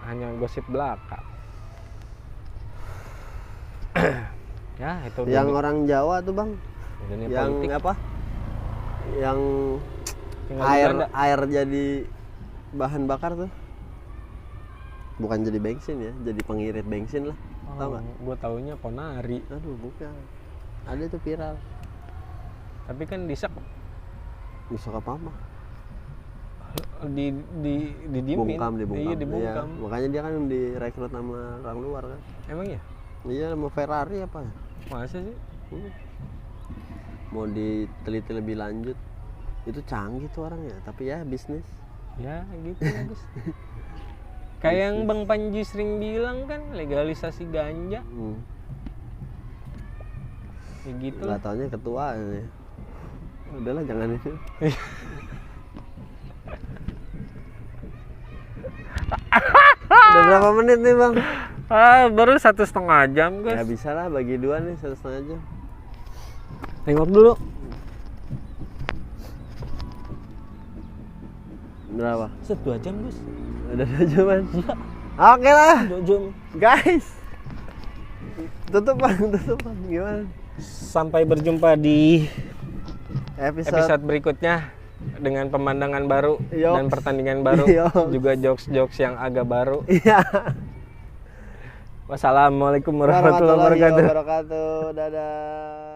Speaker 2: Hanya gosip belaka. Ya, itu
Speaker 3: Yang orang Jawa tuh, Bang.
Speaker 2: dunia
Speaker 3: Yang
Speaker 2: politik.
Speaker 3: apa? Yang
Speaker 2: Tinggal di Belanda.
Speaker 3: air jadi bahan bakar tuh. Bukan jadi bensin ya, jadi pengirit bensin lah. Tahu nggak?
Speaker 2: Gue taunya Ponari.
Speaker 3: Aduh, bukan. Ada itu viral.
Speaker 2: Tapi kan disek
Speaker 3: Bisa apa mah?
Speaker 2: didiemin.
Speaker 3: Dibungkam.
Speaker 2: Iya, dibungkam.
Speaker 3: Iya, makanya dia kan direkrut sama orang luar kan.
Speaker 2: Emang ya?
Speaker 3: Iya, sama Ferrari apa?
Speaker 2: Masa sih?
Speaker 3: Mau diteliti lebih lanjut. Itu canggih tuh orang ya, tapi ya bisnis.
Speaker 2: Ya gitu ya, Gus. Kayak yang Bang Panji sering bilang kan, legalisasi ganja. Ya gitu lah.
Speaker 3: Nggak taunya ketua ini. Udahlah, jangan itu. Udah berapa menit nih, Bang?
Speaker 2: Baru 1,5 jam, Gus.
Speaker 3: Ya bisa lah, bagi 2 nih, 1,5 jam.
Speaker 2: Tengok dulu.
Speaker 3: Berapa?
Speaker 2: 2 jam, Gus.
Speaker 3: Udah 2 jaman. Oke lah,
Speaker 2: 2 jam.
Speaker 3: guys. Tutup Bang. Gimana?
Speaker 2: Sampai berjumpa di
Speaker 3: Episode
Speaker 2: episode berikutnya dengan pemandangan baru
Speaker 3: Yoks.
Speaker 2: dan pertandingan baru,
Speaker 3: Yoks.
Speaker 2: juga jokes-jokes yang agak baru.
Speaker 3: Iya.
Speaker 2: Wassalamualaikum warahmatullahi wabarakatuh.
Speaker 3: wabarakatuh. Dadah.